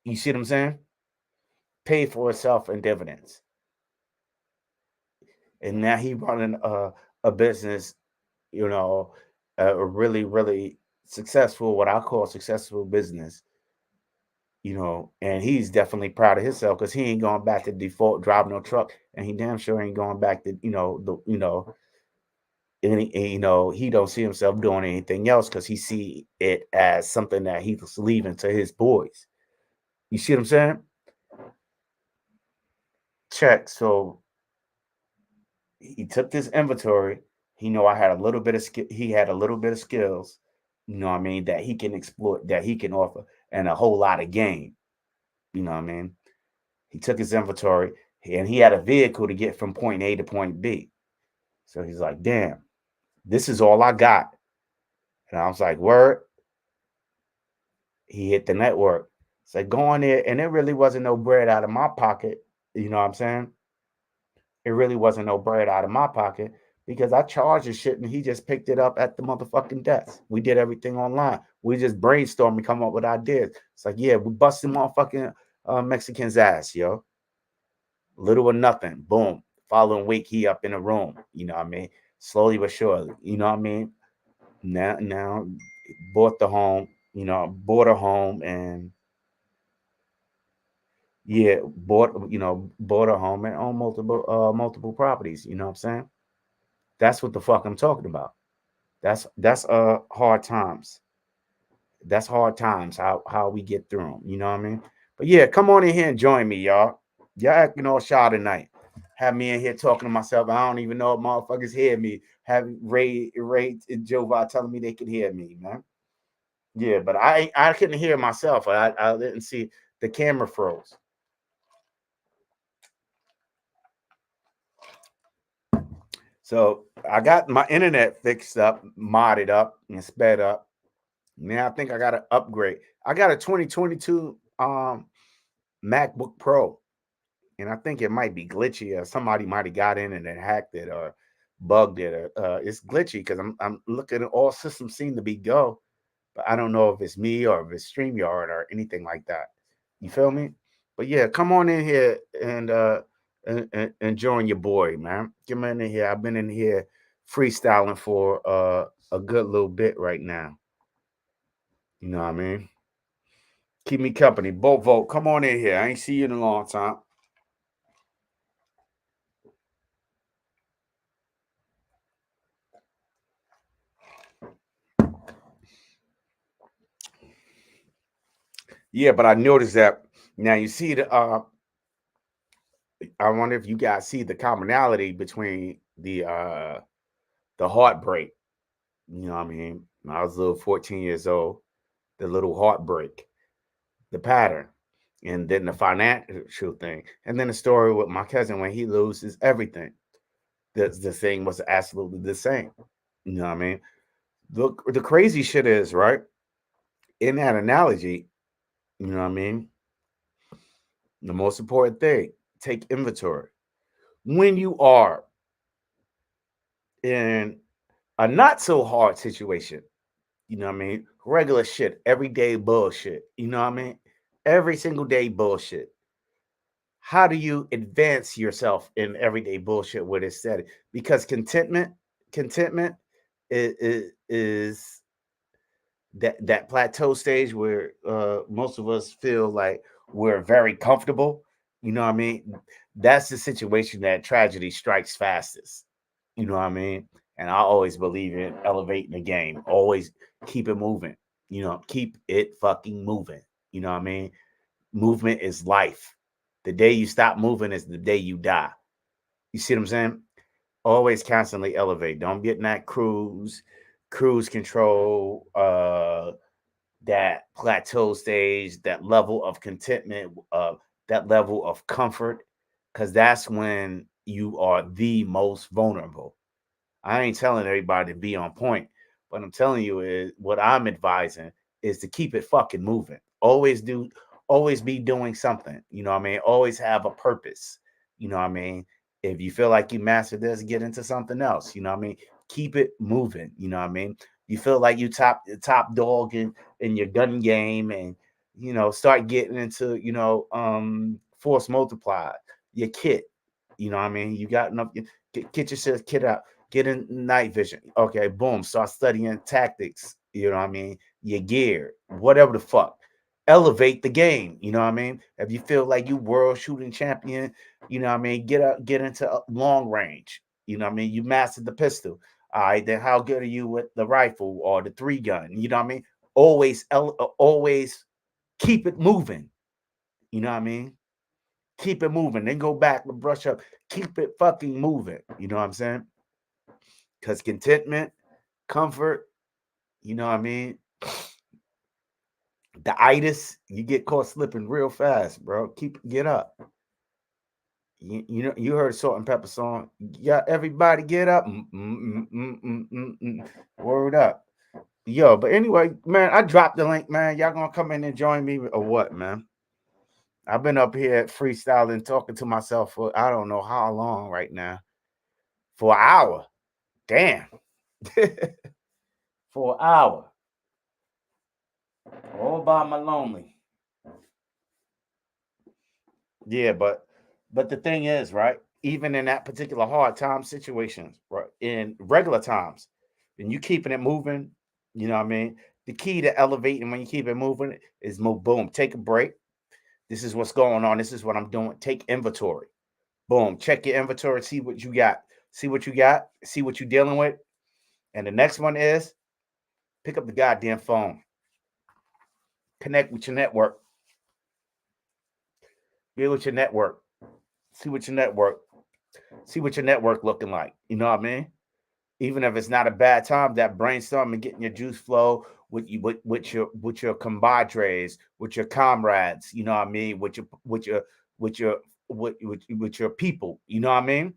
You see what I'm saying? Paid for itself in dividends. And now he running a business, a really, really successful, what I call successful business, and he's definitely proud of himself because he ain't going back to default driving no truck, and he damn sure ain't going back to, he don't see himself doing anything else because he see it as something that he's leaving to his boys. You see what I'm saying? Check. So he took this inventory. He know I had a little bit of skill. He had a little bit of skills, you know what I mean, that he can exploit, that he can offer, and a whole lot of game. You know what I mean? He took his inventory, and he had a vehicle to get from point A to point B. So he's like, damn, this is all I got. And I was like, word. He hit the network. So go on there, and there really wasn't no bread out of my pocket. You know what I'm saying? It really wasn't no bread out of my pocket because I charged the shit and he just picked it up at the motherfucking desk. We did everything online. We just brainstormed and come up with ideas. It's like, yeah, we busted motherfucking Mexicans' ass, yo. Little or nothing. Boom. Following week, he up in a room. You know what I mean? Slowly but surely. You know what I mean? Now, bought the home. Bought a home, and yeah, bought a home and own multiple properties. You know what I'm saying? That's what the fuck I'm talking about. That's hard times. That's hard times. How we get through them. You know what I mean? But yeah, come on in here and join me, y'all. Y'all acting all shy tonight. Have me in here talking to myself. I don't even know if motherfuckers hear me. Have Ray and Jova telling me they can hear me, man. Yeah, but I couldn't hear myself. I didn't see the camera froze. So I got my internet fixed up, modded up, and sped up. Now I think I got to upgrade. I got a 2022 MacBook Pro, and I think it might be glitchy, or somebody might have got in and then hacked it or bugged it. Or it's glitchy because I'm looking at all systems seem to be go, but I don't know if it's me or if it's StreamYard or anything like that. You feel me? But yeah, come on in here and join your boy, man. Come in here. I've been in here freestyling for a good little bit right now. You know what I mean? Keep me company. Boat vote. Come on in here. I ain't see you in a long time. Yeah, but I noticed that now you see I wonder if you guys see the commonality between the heartbreak. You know what I mean? When I was a little 14 years old, the little heartbreak, the pattern, and then the financial thing, and then the story with my cousin when he loses everything. The thing was absolutely the same. You know what I mean? The crazy shit is, right? In that analogy, you know what I mean? The most important thing, take inventory. When you are in a not so hard situation, you know what I mean? Regular shit, everyday bullshit, you know what I mean? Every single day bullshit. How do you advance yourself in everyday bullshit with it said? Because contentment is that plateau stage where most of us feel like we're very comfortable. You know what I mean? That's the situation that tragedy strikes fastest. You know what I mean? And I always believe in elevating the game. Always keep it moving. You know, keep it fucking moving. You know what I mean? Movement is life. The day you stop moving is the day you die. You see what I'm saying? Always constantly elevate. Don't get in that cruise control, that plateau stage, that level of contentment, that level of comfort, because that's when you are the most vulnerable. I ain't telling everybody to be on point, but I'm telling you is what I'm advising is to keep it fucking moving. Always be doing something. You know what I mean? Always have a purpose. You know what I mean? If you feel like you mastered this, get into something else. You know what I mean? Keep it moving. You know what I mean? You feel like you top dog in your gun game, and start getting into force multiply your kit. You know what I mean? You got enough. Get your kit out. Get in night vision. Okay, boom. Start studying tactics. You know what I mean? Your gear, whatever the fuck. Elevate the game. You know what I mean? If you feel like you world shooting champion, you know what I mean? Get into long range. You know what I mean? You mastered the pistol. All right, then how good are you with the rifle or the 3-gun? You know what I mean? Always keep it moving. You know what I mean? Keep it moving. Then go back and brush up. Keep it fucking moving. You know what I'm saying? Because contentment, comfort, you know what I mean? The itis, you get caught slipping real fast, bro. Get up. You heard Salt and Pepper song. Yeah, everybody get up. Word up. Yo, but anyway, man, I dropped the link, man. Y'all gonna come in and join me or what, man? I've been up here freestyling, talking to myself for I don't know how long right now. For an hour. Damn. For an hour. All by my lonely. Yeah, but the thing is, right? Even in that particular hard time situations, right? In regular times, and you keeping it moving, you know what I mean? The key to elevating when you keep it moving is move, boom, take a break. This is what's going on. This is what I'm doing. Take inventory. Boom, check your inventory, see what you got. See what you got, see what you're dealing with. And the next one is pick up the goddamn phone. Connect with your network. Get with your network. See what your network. See what your network looking like. You know what I mean? Even if it's not a bad time, that brainstorming, getting your juice flow with your compadres, with your comrades, you know what I mean, with your with your people, you know what I mean.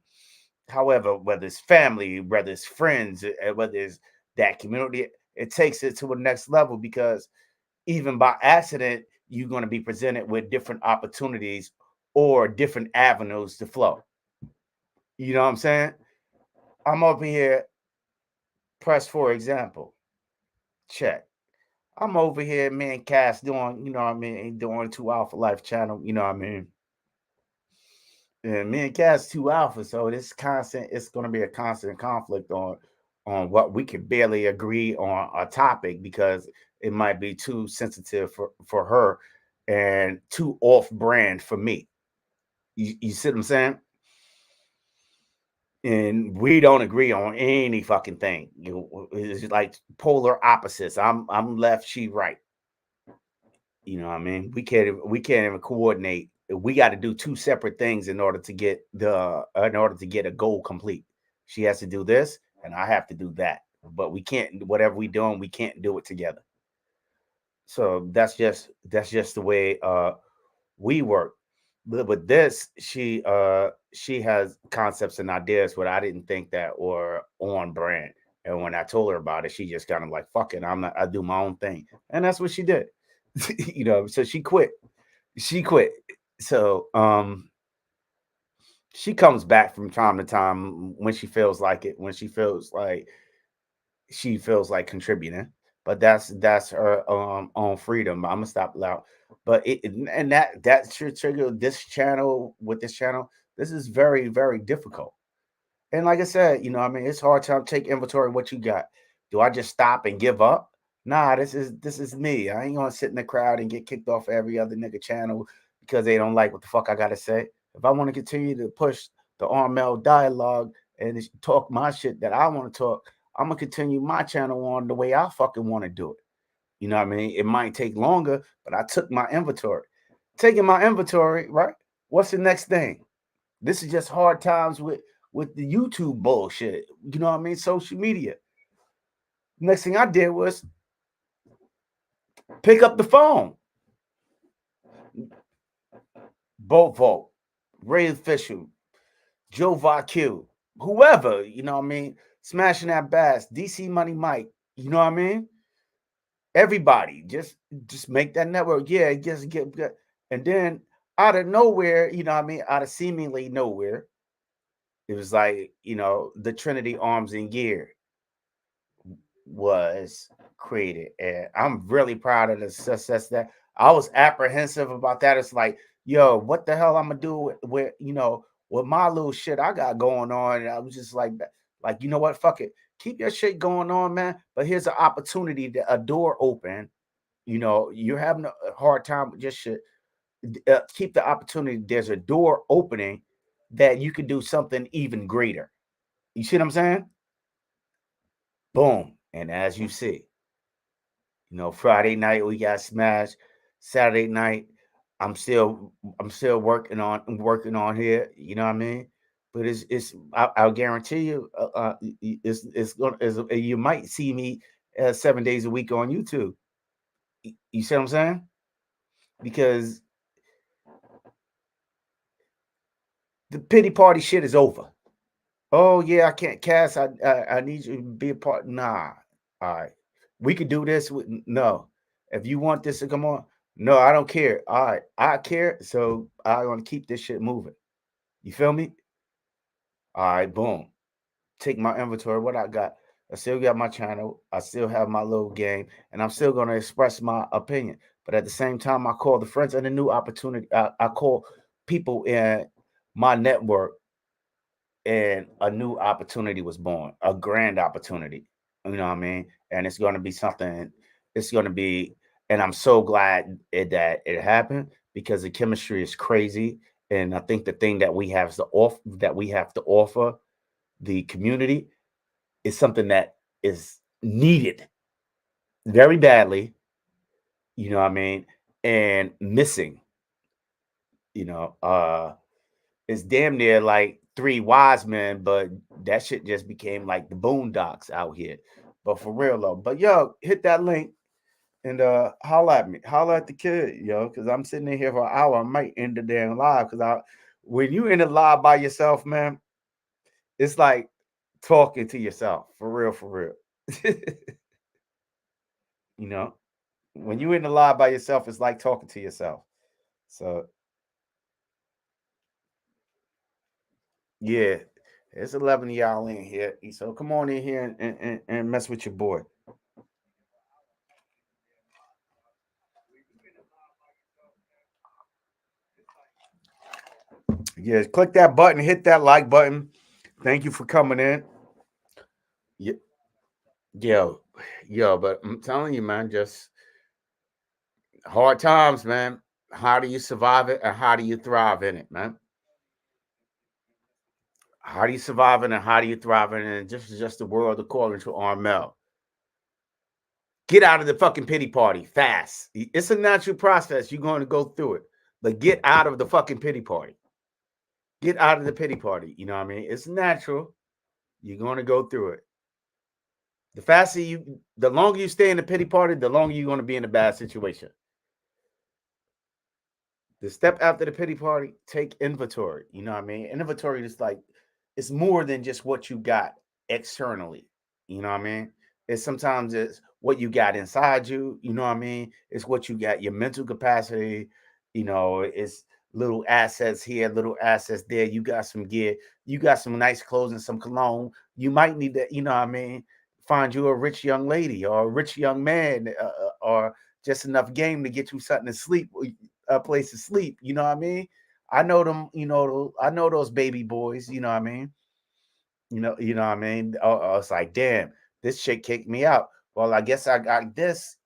However, whether it's family, whether it's friends, whether it's that community, it takes it to a next level because even by accident, you're going to be presented with different opportunities or different avenues to flow. You know what I'm saying? I'm over here, press for example. Check. I'm over here, man, Cass doing, you know what I mean, doing 2 Alpha Life channel, you know what I mean? And me and Cass 2 Alpha, so it's gonna be a constant conflict on what we can barely agree on a topic because it might be too sensitive for her and too off brand for me. You see what I'm saying? And we don't agree on any fucking thing. It's like polar opposites. I'm left, she right. You know what I mean? We can't even coordinate we got to do two separate things in order to get a goal complete. She has to do this, and I have to do that. But we can't. Whatever we doing, we can't do it together. So that's just the way we work. But with this, she has concepts and ideas what I didn't think that were on brand. And when I told her about it, she just kind of like, fuck it, I do my own thing. And that's what she did. So she quit. She quit. So she comes back from time to time when she feels like it, when she feels like contributing. But that's her own freedom. I'm gonna stop loud. But and that should trigger this channel with this channel. This is very, very difficult. And like I said, I mean, it's hard to take inventory of what you got. Do I just stop and give up? Nah, this is me. I ain't gonna sit in the crowd and get kicked off every other nigga channel because they don't like what the fuck I gotta say. If I want to continue to push the Armel dialogue and talk my shit that I want to talk, I'm gonna continue my channel on the way I fucking want to do it. You know what I mean? It might take longer, but I took my inventory. Taking my inventory, right? What's the next thing? This is just hard times with the YouTube bullshit. You know what I mean? Social media. Next thing I did was pick up the phone. Bolt Vote, Ray Official, Joe VQ, whoever, you know what I mean? Smashing that bass, DC Money Mike, you know what I mean? Everybody, just make that network. Yeah, just get, and then out of nowhere, you know what I mean? Out of seemingly nowhere, it was like, the Trinity Arms and Gear was created. And I'm really proud of the success that I was apprehensive about that. It's like, yo, what the hell I'm gonna do with my little shit I got going on. And I was just like, you know what? Fuck it. Keep your shit going on, man. But here's an opportunity a door open. You're having a hard time with your shit. Keep the opportunity. There's a door opening that you can do something even greater. You see what I'm saying? Boom. And as you see, Friday night we got smashed. Saturday night, I'm still working on here. You know what I mean? But I'll guarantee you, you might see me 7 days a week on YouTube. You see what I'm saying? Because the pity party shit is over. Oh yeah, I can't cast. I need you to be a part. Nah. All right. We could do this. No. If you want this to come on, no, I don't care. All right. I care. So I want to keep this shit moving. You feel me? All right, boom. Take my inventory. What I got? I still got my channel. I still have my little game, and I'm still going to express my opinion. But at the same time, I call the friends and a new opportunity. I call people in my network, and a new opportunity was born, a grand opportunity. You know what I mean? And it's going to be something. It's going to be, and I'm so glad that it happened because the chemistry is crazy. And I think the thing that we have to offer the community is something that is needed very badly. You know what I mean? And missing. You know, it's damn near like three wise men, but that shit just became like the boondocks out here. But for real though, but yo, hit that link and holla at me, holla at the kid, yo, because I'm sitting in here for an hour. I might end the damn live because when you in the live by yourself, man, it's like talking to yourself for real, for real. you know, when you in the live by yourself, it's like talking to yourself. So yeah, it's 11 of y'all in here. So come on in here and mess with your boy. Yeah, click that button, hit that like button. Thank you for coming in. Yo, yo, but I'm telling you, man, just hard times, man. How do you survive it and how do you thrive in it, man? How do you survive it and how do you thrive in it? And just the world according to Armel. Get out of the fucking pity party fast. It's a natural process. You're going to go through it. but get out of the fucking pity party. Get out of the pity party. You know what I mean? It's natural. You're going to go through it. The longer you stay in the pity party, the longer you're going to be in a bad situation. The step after the pity party, take inventory. You know what I mean? Inventory is like, it's more than just what you got externally. You know what I mean? Sometimes it's what you got inside you. You know what I mean? It's what you got, your mental capacity. You know, it's little assets here, little assets there. You got some gear. You got some nice clothes and some cologne. You might need to, you know what I mean? Find you a rich young lady or a rich young man or just enough game to get you something to sleep, a place to sleep. You know what I mean? I know them, I know those baby boys, you know what I mean? You know what I mean? It's like, damn, this chick kicked me out. Well, I guess I got this.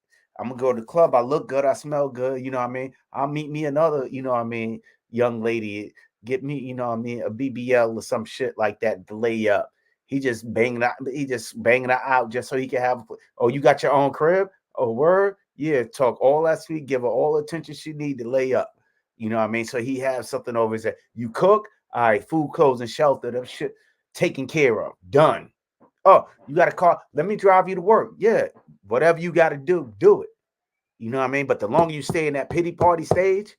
I'm gonna go to the club. I look good, I smell good, you know what I mean? I'll meet me another, you know what I mean, young lady, get me, you know what I mean, a BBL or some shit like that to lay up. He just banging her out just so he can have. Oh, you got your own crib? Oh, word? Yeah, talk all that sweet, give her all the attention she need to lay up. You know what I mean? So he has something over his head. You cook? All right, food, clothes, and shelter. Them shit taken care of. Done. Oh, you got a car? Let me drive you to work. Yeah, whatever you got to do, do it. You know what I mean? But the longer you stay in that pity party stage,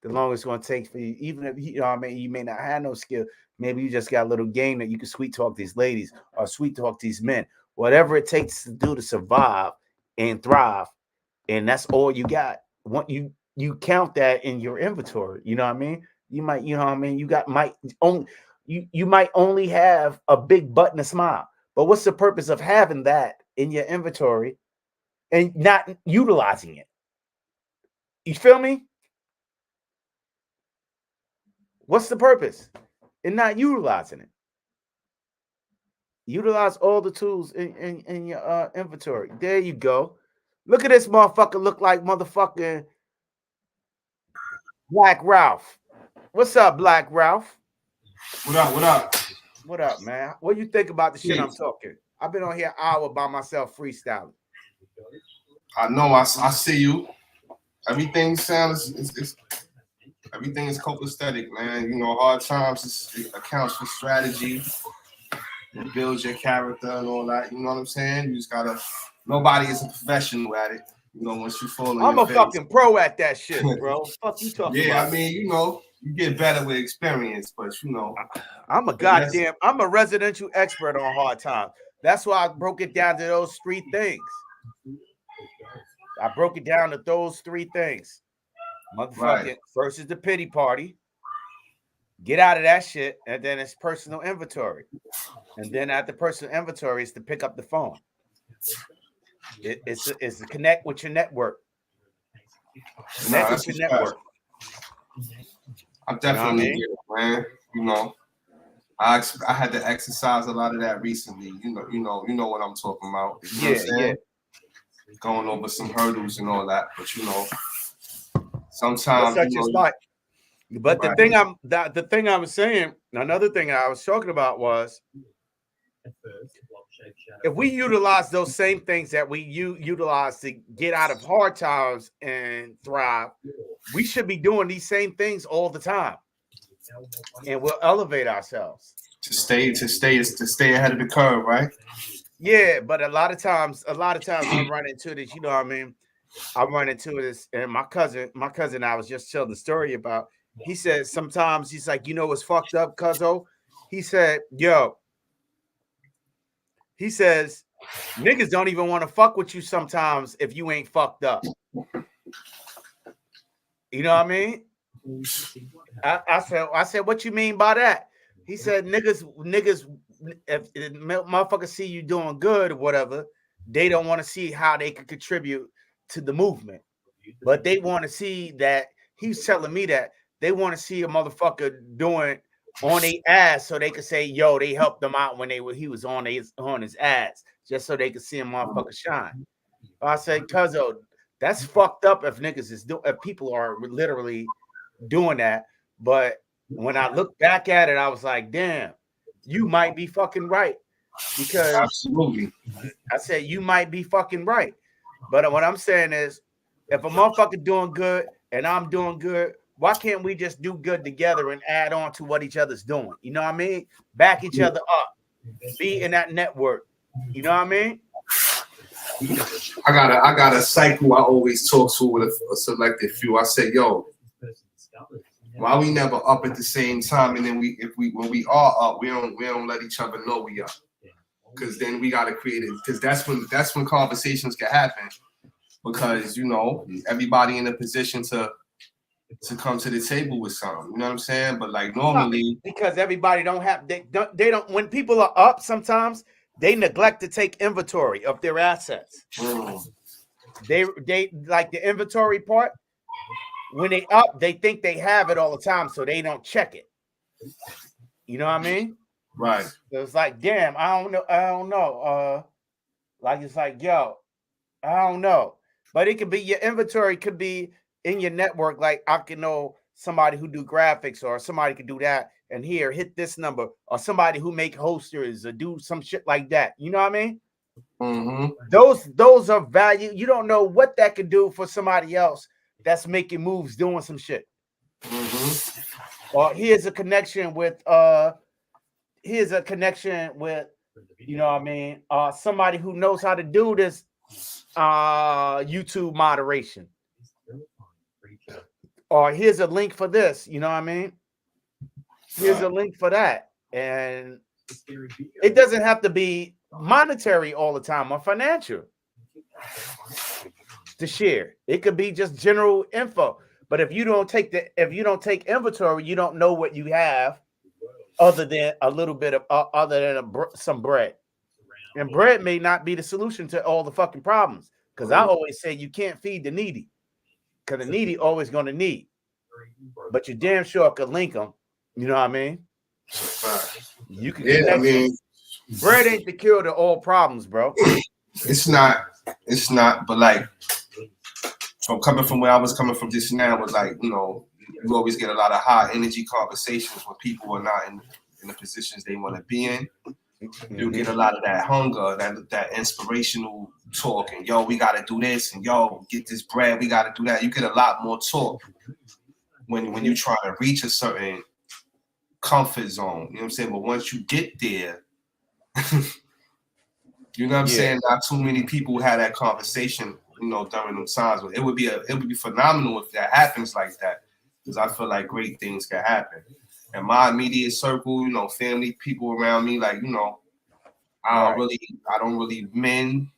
the longer it's going to take for you. Even if you know what I mean, you may not have no skill. Maybe you just got a little game that you can sweet talk these ladies or sweet talk these men. Whatever it takes to do to survive and thrive, and that's all you got. You count that in your inventory. You know what I mean? You might, you know what I mean? You might only have a big butt and a smile. But what's the purpose of having that in your inventory and not utilizing it? You feel me? What's the purpose in not utilizing it? Utilize all the tools in your inventory. There you go. Look at this motherfucker look like motherfucking Black Ralph. What's up, Black Ralph? What up? What up? What up, man? What do you think about the shit Yeah, I'm talking? I've been on here an hour by myself freestyling. I know. I see you. Everything sounds. Everything is copacetic, man. You know, hard times it accounts for strategy. It builds your character and all that. You know what I'm saying? You just gotta. Nobody is a professional at it. You know, once you fall on I'm your a face. fucking pro at that shit, bro. Fuck you talking Yeah, about? I mean, you know, you get better with experience, but you know, I'm a residential expert on hard times. That's why I broke it down to those three things. I broke it down to those three things. right. Motherfucking first is the pity party. Get out of that shit, and then it's personal inventory. And then after personal inventory is to pick up the phone. It's to connect with your network. Nah, Connect with that's your what's best. network. I You know what I definitely mean? get it, man. You know, I had to exercise a lot of that recently. You know what I'm talking about. You know what I'm Yeah, yeah. saying? Going over some hurdles and all that. But you know, That's sometimes you such a know, spot. But right. the thing I was saying, another thing I was talking about was if we utilize those same things that we utilize to get out of hard times and thrive, we should be doing these same things all the time, and we'll elevate ourselves. To stay ahead of the curve, right? Yeah, but a lot of times I run into this. You know what I mean? I run into this, and my cousin, I was just telling the story about. He said sometimes he's like, you know what's fucked up, cuzzo? He said, yo, he says, niggas don't even want to fuck with you sometimes if you ain't fucked up. You know what I mean? I said, what you mean by that? He said, niggas, if motherfuckers see you doing good or whatever, they don't want to see how they can contribute to the movement. But they want to see that he's telling me that they want to see a motherfucker doing on a ass so they could say, yo, they helped them out when he was on his ass, just so they could see a motherfucker shine. I said, cuzzo, that's fucked up if people are literally doing that. But when I look back at it, I was like, damn, you might be fucking right. Because Absolutely. I said, you might be fucking right. But what I'm saying is, if a motherfucker doing good and I'm doing good, why can't we just do good together and add on to what each other's doing? You know what I mean? Back each other up, be in that network. You know what I mean? I got a cycle I always talk to with a selected few. I say, yo, why we never up at the same time? And then when we are up, we don't let each other know we up. Because then we gotta create it. Because that's when conversations can happen. Because everybody in a position to come to the table with something. You know what I'm saying? But like normally, because everybody they don't when people are up, sometimes they neglect to take inventory of their assets. They like the inventory part. When they up, they think they have it all the time, so they don't check it. You know what I mean? Right. So it's like, damn, I don't know. Like it's like, yo, I don't know. But it could be your inventory could be in your network. Like I can know somebody who do graphics, or somebody could do that, and here hit this number, or somebody who make holsters or do some shit like that. You know what I mean? Mm-hmm. Those are value. You don't know what that could do for somebody else that's making moves, doing some shit. Mm-hmm. Or here's a connection with you know what I mean, somebody who knows how to do this YouTube moderation. Or here's a link for this, you know what I mean? Here's a link for that. And it doesn't have to be monetary all the time or financial to share. It could be just general info. But if you don't take inventory, you don't know what you have other than a little bit of some bread. And bread may not be the solution to all the fucking problems. Because I always say you can't feed the needy. Because the needy always going to need. But you damn sure could link them. You know what I mean? You can connect. I mean, bread ain't the cure to all problems, bro. It's not. But like, coming from where I was coming from just now was like, you always get a lot of high energy conversations when people are not in the positions they want to be in. You get a lot of that hunger, that inspirational talk, and yo, we got to do this, and yo, get this bread, we got to do that. You get a lot more talk when you try to reach a certain comfort zone. You know what I'm saying? But once you get there, you know what I'm saying? Not too many people had that conversation, during them times. It would be phenomenal if that happens like that, because I feel like great things can happen. And my immediate circle, family, people around me, like, I don't really mend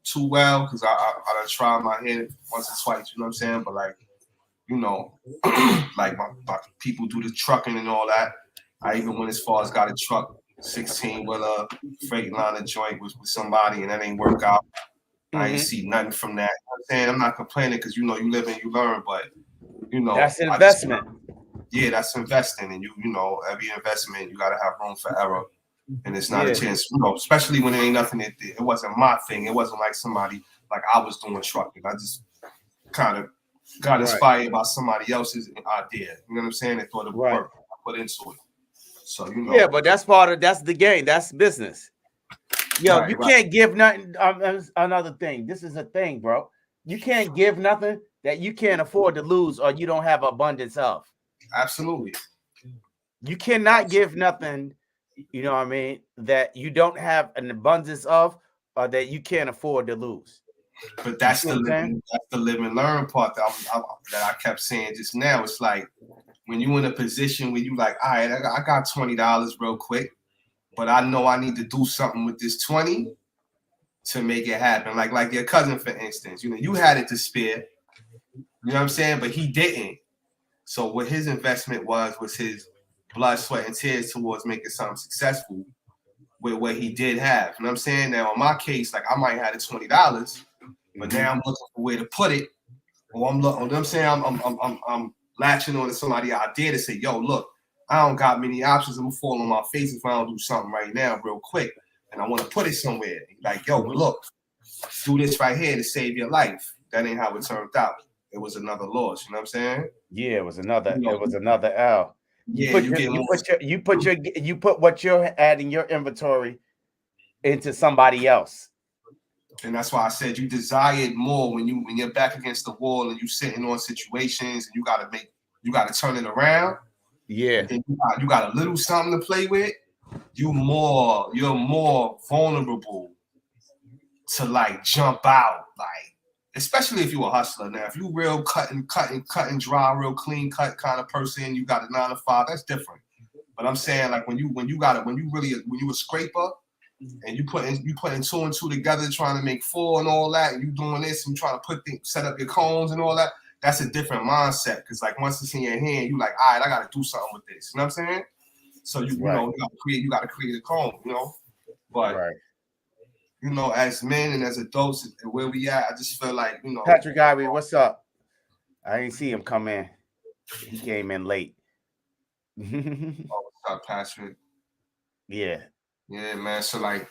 too well, because I done tried my head once or twice, you know what I'm saying? But like, like my people do the trucking and all that. I even went as far as got a truck, 16-wheeler, freight liner joint with somebody, and that ain't work out. I ain't see nothing from that. You know what I'm saying? I'm not complaining, because you live and you learn, but that's investment. That's investing, and every investment you gotta have room for error. And it's not a chance, especially when it ain't nothing. It wasn't my thing. It wasn't like somebody like I was doing trucking. I just kind of got inspired by somebody else's idea. You know what I'm saying? They thought it would work. I put into it. So Yeah, but that's the game. That's business. Yo, you can't give nothing. Another thing. This is a thing, bro. You can't give nothing that you can't afford to lose, or you don't have abundance of. Absolutely. You cannot give nothing. You know what I mean? That you don't have an abundance of, or that you can't afford to lose. But that's the live and learn part that I kept saying just now. It's like when you're in a position where you like, all right, I got $20 real quick, but I know I need to do something with this 20 to make it happen. Like your cousin, for instance, you had it to spare. You know what I'm saying? But he didn't. So what his investment was his blood, sweat, and tears towards making something successful with what he did have. You know what I'm saying? Now, in my case, like I might have the $20, but now I'm looking for where to put it. Or I'm looking, you know what I'm saying? I'm latching on to somebody's idea to say, yo, look, I don't got many options. I'm gonna fall on my face if I don't do something right now real quick. And I want to put it somewhere. Like, yo, look, do this right here to save your life. That ain't how it turned out. It was another loss. You know what I'm saying? Yeah, it was another L. You put what you're adding your inventory into somebody else. And that's why I said you desire it more when you're back against the wall and you sitting on situations and you you got to turn it around. Yeah. And you got a little something to play with. You're more vulnerable to like jump out, like especially if you're a hustler. Now, if you real cut and dry, real clean cut kind of person, you got a 9 to 5. That's different. But I'm saying like when you a scraper and you putting 2 and 2 together, trying to make 4 and all that, and you doing this and trying to set up your cones and all that. That's a different mindset because like once it's in your hand, you like, all right, I got to do something with this. You know what I'm saying? So you know you got to create a cone. You know, but. Right. You know, as men and as adults, where we at, I just feel like, you know. Patrick Ivy, what's up? I didn't see him come in. He came in late. Oh, what's up, Patrick? Yeah. Yeah, man. So, like,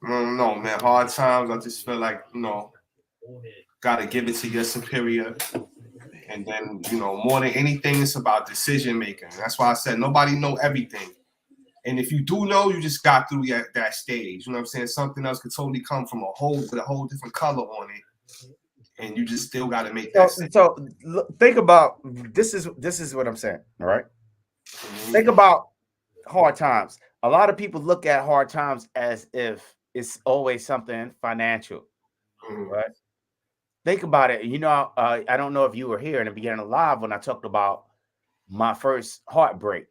I don't know, man. Hard times, I just feel like, you know, got to give it to your superior. And then, you know, more than anything, it's about decision making. That's why I said nobody know everything. And if you do know, you just got through that stage. You know what I'm saying? Something else could totally come from a whole different color on it, and you just still got to make that. So think about this is what I'm saying. All right. Mm-hmm. Think about hard times. A lot of people look at hard times as if it's always something financial, right? Think about it. You know, I don't know if you were here in the beginning of live when I talked about my first heartbreak.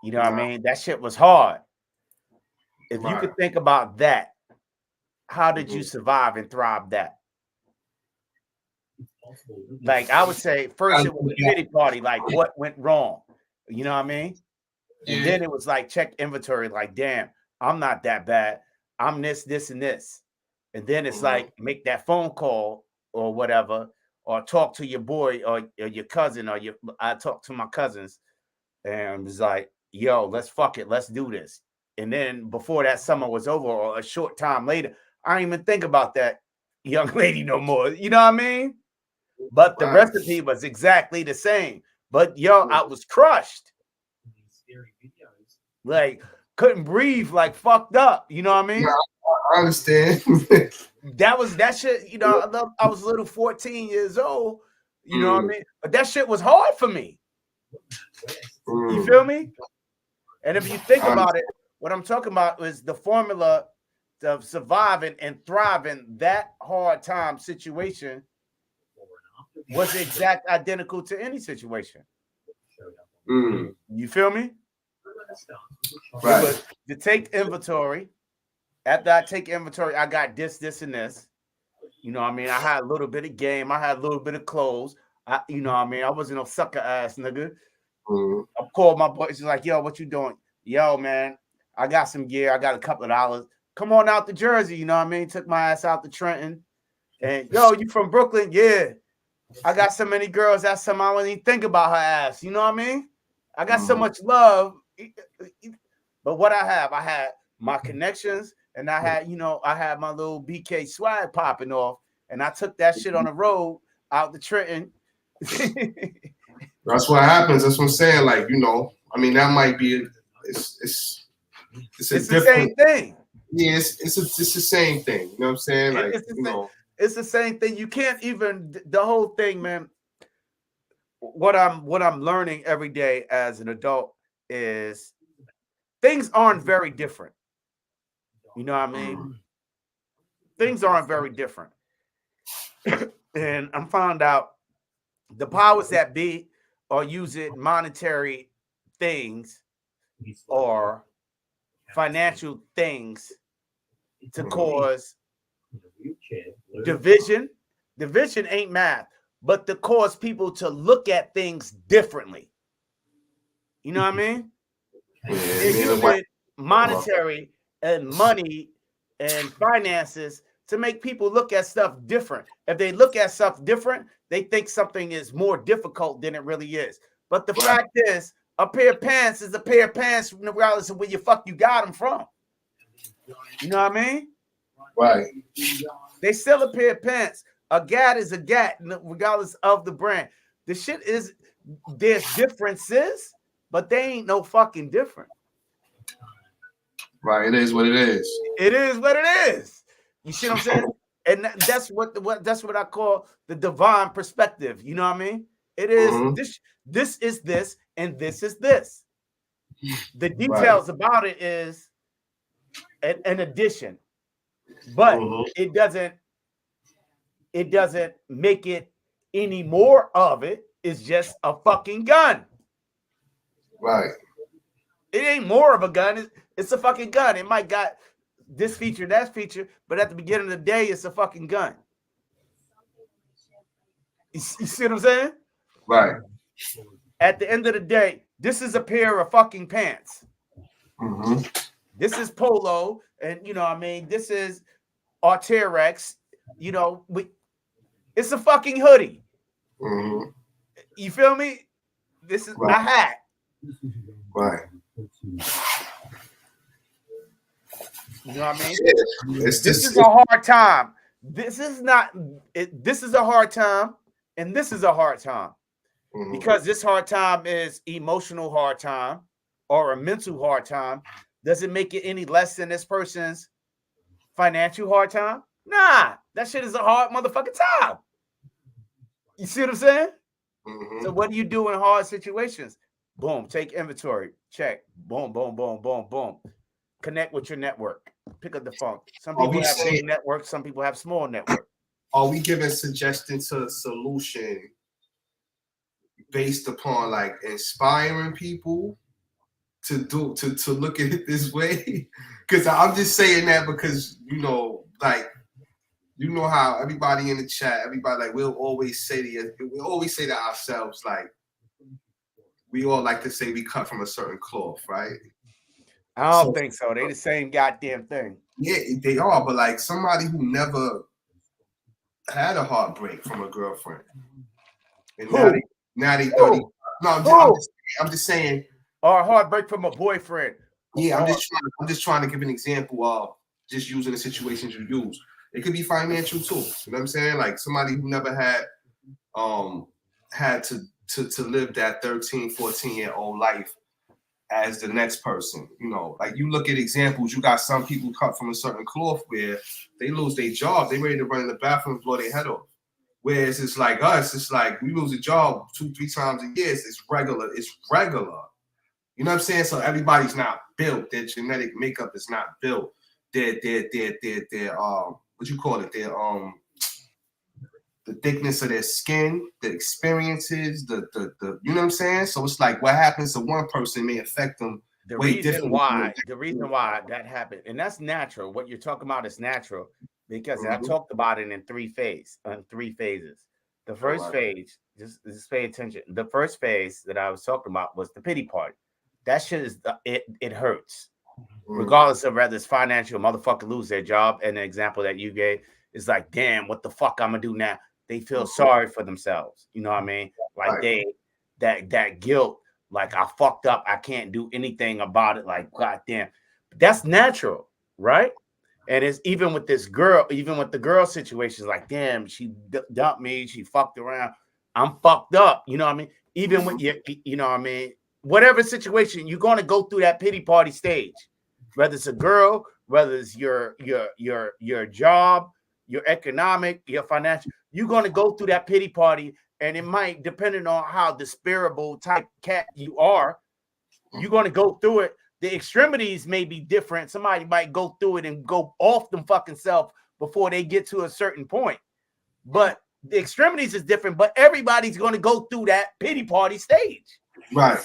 You know what I mean? That shit was hard. If you could think about that, how did you survive and thrive that? Like I would say, first it was a pity party. Like what went wrong? You know what I mean? And then it was like check inventory. Like, damn, I'm not that bad. I'm this, and this. And then it's like make that phone call or whatever, or talk to your boy or your cousin or I talk to my cousins and was like, yo, let's fuck it. Let's do this. And then before that summer was over or a short time later, I don't even think about that young lady no more. You know what I mean? But the recipe was exactly the same. But yo, I was crushed. Like couldn't breathe, like fucked up. You know what I mean? Yeah, I understand. that shit, you know, I was a little 14 years old. You know what I mean? But that shit was hard for me. You feel me? And if you think about it, what I'm talking about is the formula of surviving and thriving that hard time situation was exact identical to any situation. You feel me? Right. To take inventory. After I take inventory, I got this, and this. You know what I mean? I had a little bit of game. I had a little bit of clothes. You know what I mean? I wasn't no sucker ass nigga. I called my boys. He's like, yo, what you doing? Yo, man, I got some gear. I got a couple of dollars. Come on out to Jersey. You know what I mean? Took my ass out to Trenton. And yo, you from Brooklyn? Yeah. I got so many girls. That's something I wouldn't even think about her ass. You know what I mean? I got so much love. But what I had my connections, and I had my little BK swag popping off, and I took that shit on the road out to Trenton. That's what happens. That's what I'm saying. Like, you know, I mean, that might be it's the same thing. Yeah, it's the same thing. You know what I'm saying? Like, it's the same thing. You can't even the whole thing, man. What I'm learning every day as an adult is things aren't very different. You know what I mean? Things aren't very different. And I'm found out the powers that be are using monetary things or financial things to cause division. Division ain't math, but to cause people to look at things differently. You know what I mean? They're using monetary and money and finances to make people look at stuff different. If they look at stuff different, they think something is more difficult than it really is. But the fact is, a pair of pants is a pair of pants regardless of where you got them from. You know what I mean? Right. They still a pair of pants. A gat is a gat, regardless of the brand. The shit is, there's differences, but they ain't no fucking different. Right. It is what it is. It is what it is. You see what I'm saying? And that's what I call the divine perspective. You know what I mean? It is this is this, and this is this. The details about it is an addition, but it doesn't make it any more of it. It's just a fucking gun. Right. It ain't more of a gun. It's a fucking gun. It might got this feature, that feature, but at the beginning of the day, it's a fucking gun. You see what I'm saying? Right. At the end of the day, this is a pair of fucking pants. This is polo, and you know what I mean, this is Arterex. You know, it's a fucking hoodie. You feel me? This is a hat. Right. You know what I mean? This is a hard time. This is not. This is a hard time, and this is a hard time because this hard time is emotional hard time or a mental hard time. Does it make it any less than this person's financial hard time? Nah, that shit is a hard motherfucking time. You see what I'm saying? So what do you do in hard situations? Boom, take inventory, check, boom, boom, boom, boom, boom. Connect with your network. Pick up the phone. Some people have big networks, some people have small network. Are we giving suggestions to a solution based upon like inspiring people to look at it this way? Because I'm just saying that because like how everybody in the chat, everybody like we'll always say to ourselves, like we all like to say we cut from a certain cloth, right? I don't think so. They the same goddamn thing. Yeah, they are, but like somebody who never had a heartbreak from a girlfriend, and now they 30. No, I'm just saying. Or a heartbreak from a boyfriend. Yeah, I'm just trying to give an example of just using the situations you use. It could be financial too. You know what I'm saying? Like somebody who never had to live that 13, 14-year-old life as the next person. Like you look at examples, you got some people cut from a certain cloth where they lose their job, they ready to run in the bathroom and blow their head off. Whereas it's like us, it's like we lose a job 2-3 times a year. It's regular. You know what I'm saying? So everybody's not built. Their genetic makeup is not built. Their what you call it? Their the thickness of their skin, the experiences, the you know what I'm saying? So it's like what happens to one person may affect them. The reason why that happened, and that's natural. What you're talking about is natural because I talked about it in three phases. The first phase, just pay attention. The first phase that I was talking about was the pity party. That shit is it hurts. Regardless of whether it's financial, motherfucker lose their job. And the example that you gave is like, damn, what the fuck I'm gonna do now? They feel sorry for themselves. You know what I mean? Like that guilt, like I fucked up. I can't do anything about it. Like, goddamn. That's natural, right? And it's even with this girl, even with the girl situations, like, damn, she dumped me, she fucked around. I'm fucked up. You know what I mean? Even with you know what I mean? Whatever situation, you're gonna go through that pity party stage. Whether it's a girl, whether it's your job, your economic, your financial, you're going to go through that pity party, and it might, depending on how despairable type cat you are, you're going to go through it. The extremities may be different. Somebody might go through it and go off them fucking self before they get to a certain point. But the extremities is different, but everybody's going to go through that pity party stage. Right.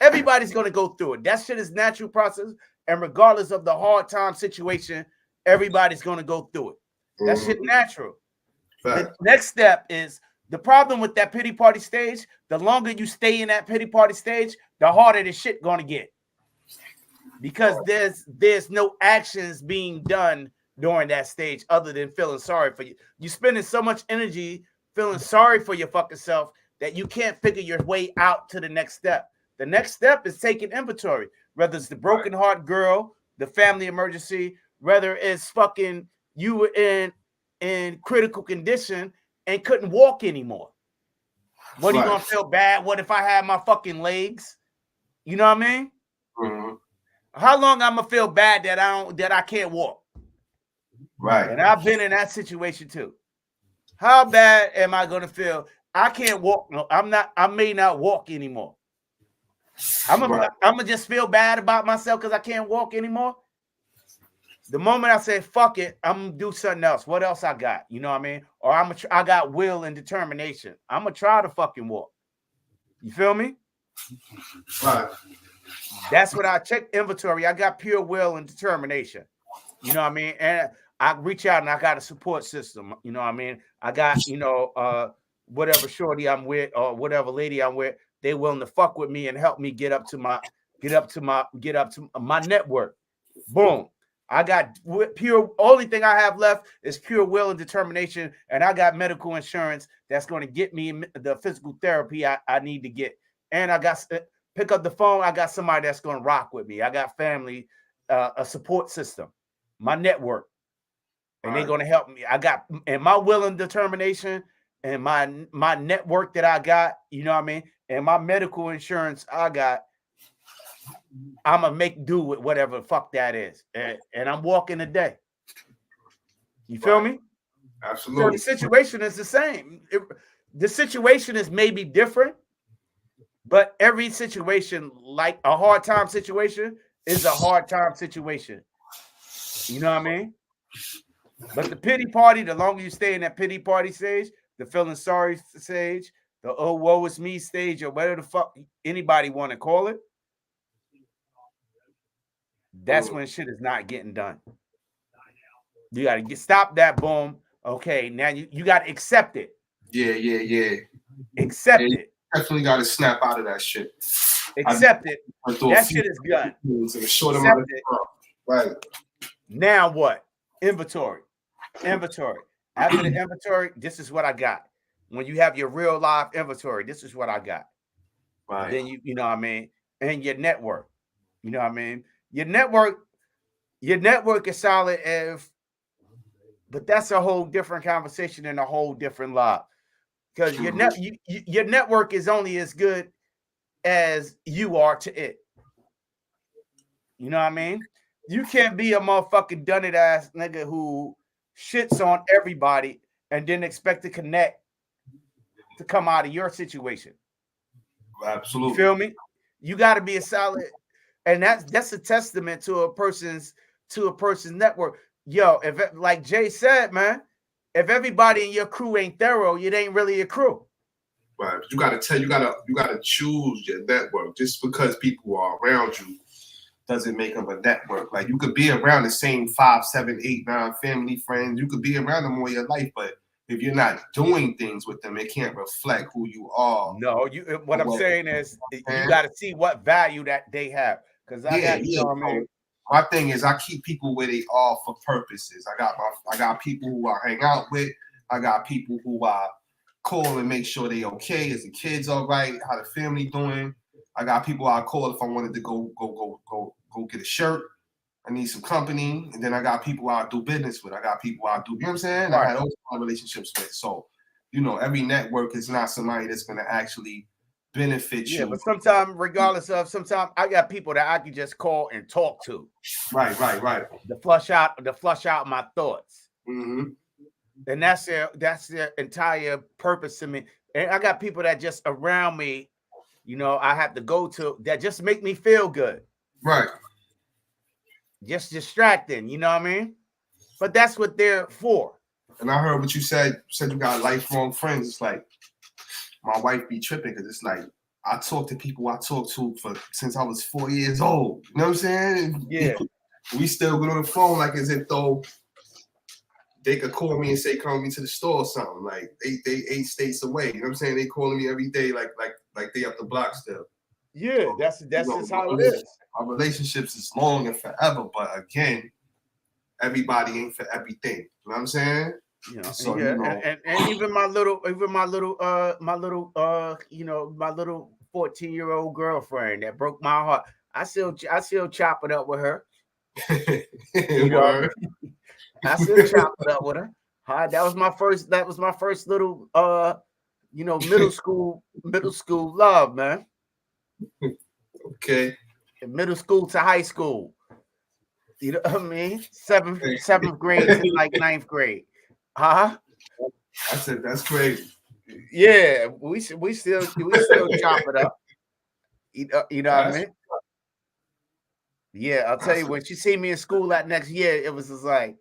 Everybody's going to go through it. That shit is natural process. And regardless of the hard time situation, everybody's going to go through it. That shit natural. The next step is the problem with that pity party stage. The longer you stay in that pity party stage, the harder the shit going to get. Because there's no actions being done during that stage other than feeling sorry for you. You're spending so much energy feeling sorry for your fucking self that you can't figure your way out to the next step. The next step is taking inventory. Whether it's the broken heart girl, the family emergency, whether it's fucking you were in critical condition and couldn't walk anymore. What are you gonna feel bad? What if I had my fucking legs? You know what I mean? How long I'm gonna feel bad that I can't walk? Right. And I've been in that situation too. How bad am I gonna feel? I can't walk. No, I'm not. I may not walk anymore. I'm gonna just feel bad about myself because I can't walk anymore. The moment I say fuck it, I'm gonna do something else. What else I got? You know what I mean? Or I got will and determination. I'm gonna try to fucking walk. You feel me? Right. That's what I check inventory. I got pure will and determination. You know what I mean? And I reach out and I got a support system. You know what I mean? I got, whatever shorty I'm with or whatever lady I'm with, they willing to fuck with me and help me get up to my network. Boom. I got pure, only thing I have left is pure will and determination. And I got medical insurance that's going to get me the physical therapy I need to get. And I got pick up the phone. I got somebody that's going to rock with me. I got family, a support system, my network, and they're going to help me. I got, and my will and determination and my network that I got, you know what I mean? And my medical insurance I got, I'm going to make do with whatever the fuck that is. And I'm walking the day. You feel me? Absolutely. So the situation is the same. The situation is maybe different, but every situation, like a hard time situation, is a hard time situation. You know what I mean? But the pity party, the longer you stay in that pity party stage, the feeling sorry stage, the oh woe is me stage, or whatever the fuck anybody want to call it, that's when shit is not getting done. You got to stop that, boom. Okay, now you got to accept it. Yeah. Accept it. Definitely got to snap out of that shit. Accept it. That shit is done. Accept it. Right. Now what? Inventory. After the inventory, this is what I got. When you have your real live inventory, this is what I got. Right. Then you know what I mean? And your network. You know what I mean? Your network is solid but that's a whole different conversation and a whole different lot. Because your network is only as good as you are to it. You know what I mean? You can't be a motherfucking done it ass nigga who shits on everybody and then expect to connect to come out of your situation. Absolutely. You feel me? You got to be a solid, and that's a testament to a person's network. Yo, if like Jay said, man, if everybody in your crew ain't thorough, it ain't really a crew. Right. You gotta choose your network. Just because people are around you doesn't make them a network. Like you could be around the same 5, 7, 8, 9 family friends. You could be around them all your life, but if you're not doing things with them, it can't reflect who you are. No, what I'm saying is you got to see what value that they have. Because you know what I mean? My thing is I keep people where they are for purposes. I got people who I hang out with. I got people who I call and make sure they okay. Is the kids all right? How the family doing? I got people I call if I wanted to go get a shirt. I need some company. And then I got people I do business with. I got people I do, you know what I'm saying? Right. I had those relationships with. So, every network is not somebody that's going to actually benefit you. Yeah, but sometimes, regardless of, I got people that I can just call and talk to. Right. To flush out my thoughts. Mm-hmm. And that's their entire purpose to me. And I got people that just around me, I have to go to that just make me feel good. Right. Just distracting, you know what I mean? But that's what they're for. And I heard what you said. You said you got lifelong friends. It's like my wife be tripping because it's like I talk to people I talked to since I was 4 years old. You know what I'm saying? Yeah. We still get on the phone like as if though they could call me and say, "Come with me to the store" or something. Like they 8 states away. You know what I'm saying? They calling me every day like they up the block still. Yeah, that's just how it is. Our relationships is long and forever, but again, everybody ain't for everything. You know what I'm saying? So and even my little 14-year-old girlfriend that broke my heart. I still chop it up with her. I still chop it up with her. That was my first little middle school love, man. Okay. Middle school to high school. You know what I mean? Seventh grade to like ninth grade. Huh? I said that's crazy. Yeah, we still chop it up. You know what I That's mean? Yeah, I'll tell you, when she see me in school that next year, it was just like,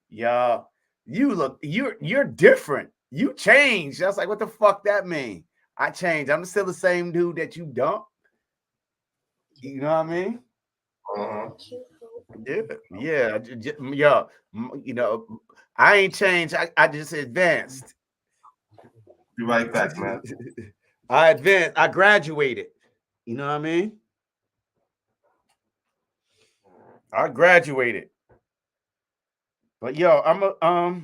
yo, you're different. You changed. I was like, what the fuck that mean? I changed. I'm still the same dude that you dumped. You know what I mean? uh-huh. Yeah. Yo, you know, I ain't changed. I just advanced. Be right back, man. I advanced. I graduated. You know what I mean? I graduated. But yo, I'm a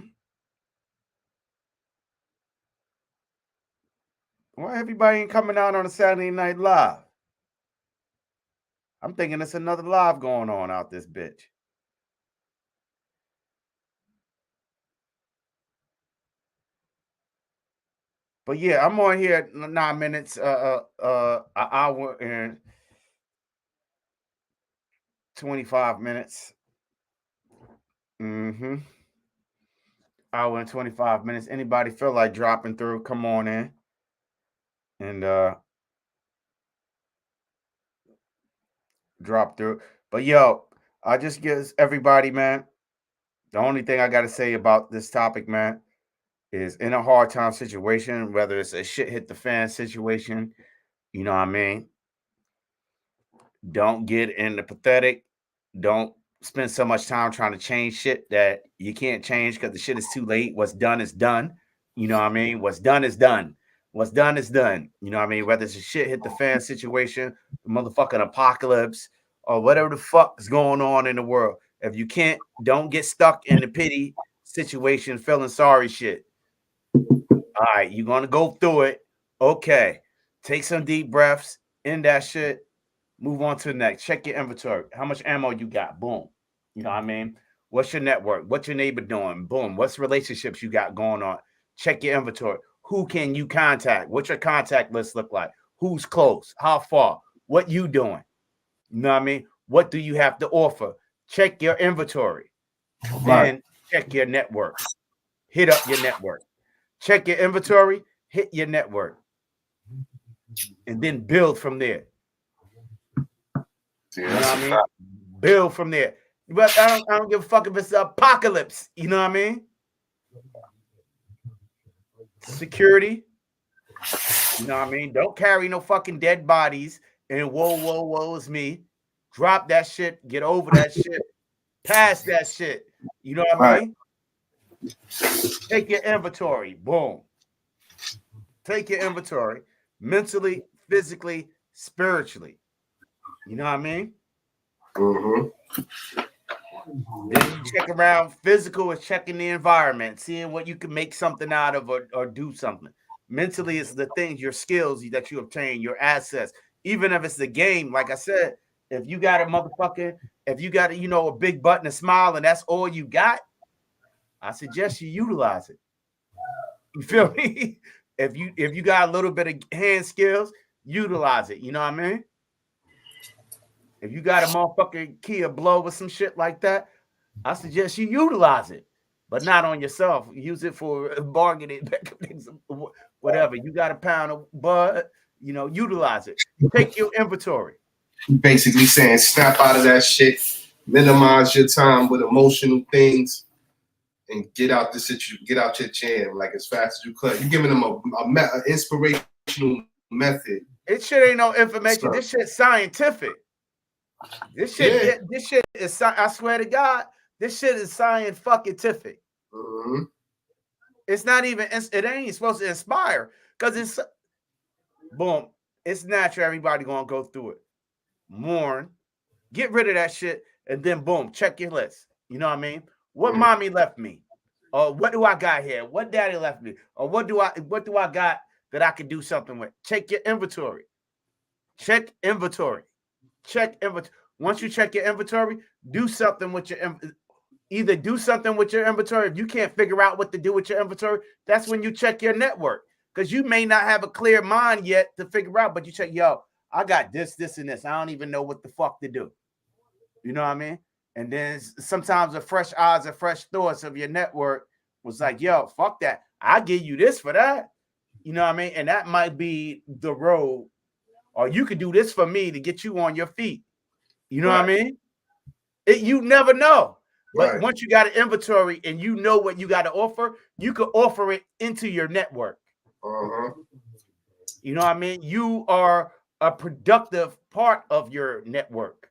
why everybody ain't coming out on a Saturday Night Live? I'm thinking it's another live going on out this bitch. But yeah, I'm on here 9 minutes, an hour and 25 minutes. Mm-hmm. Hour and 25 minutes. Anybody feel like dropping through? Come on in. And drop through. But yo, I just gives everybody, man. The only thing I gotta say about this topic, man, is in a hard time situation, whether it's a shit hit the fan situation, you know what I mean? Don't get in the pathetic. Don't spend so much time trying to change shit that you can't change because the shit is too late. What's done is done. You know what I mean? What's done is done. What's done is done. You know what I mean? Whether it's a shit hit the fan situation, the motherfucking apocalypse, or whatever the fuck is going on in the world. If you can't, don't get stuck in the pity situation, feeling sorry shit. All right, you're gonna go through it. Okay. Take some deep breaths in that shit. Move on to the next. Check your inventory. How much ammo you got? Boom. You know what I mean? What's your network? What's your neighbor doing? Boom. What's relationships you got going on? Check your inventory. Who can you contact? What's your contact list look like? Who's close? How far? What you doing? You know what I mean? What do you have to offer? Check your inventory. Right. Then check your network. Hit up your network. Check your inventory. Hit your network. And then build from there. Yeah, You know what I mean? Build from there. But I don't give a fuck if it's the apocalypse. You know what I mean? Security. You know what I mean? Don't carry no fucking dead bodies. And whoa, is me. Drop that shit. Get over that shit. Pass that shit. You know what I Right. mean? Take your inventory. Boom. Take your inventory. Mentally, physically, spiritually. You know what I mean? Mm-hmm. Then you check around. Physical is checking the environment, seeing what you can make something out of or do something. Mentally, it's the things, your skills that you obtain, your assets. Even if it's the game, like I said, if you got a big button, a smile, and that's all you got, I suggest you utilize it. You feel me? If you got a little bit of hand skills, utilize it. You know what I mean? If you got a motherfucking Kia blow with some shit like that, I suggest you utilize it, but not on yourself. Use it for bargaining, whatever. You got a pound of bud, utilize it. Take your inventory. Basically saying snap out of that shit, minimize your time with emotional things, and get out the situation, get out your jam like as fast as you could. You're giving them a inspirational method. It shit ain't no information. This shit scientific. This shit is. I swear to God, this shit is scientific. Mm-hmm. It's not even. It ain't supposed to inspire because it's boom. It's natural. Everybody gonna go through it. Mourn, get rid of that shit, and then boom, check your list. You know what I mean? What mommy left me? Or what do I got here? What daddy left me? Or what do I got that I can do something with? Check your inventory. Check inventory. Check inventory. Once you check your inventory, do something with your either do something with your inventory. If you can't figure out what to do with your inventory, that's when you check your network. Because you may not have a clear mind yet to figure out, but you check, yo, I got this, and this. I don't even know what the fuck to do. You know what I mean? And then sometimes the fresh eyes and fresh thoughts of your network was like, yo, fuck that. I give you this for that. You know what I mean? And that might be the road. Or you could do this for me to get you on your feet. You know what I mean? You never know. But once you got an inventory and you know what you got to offer, you could offer it into your network. You know what I mean? You are a productive part of your network.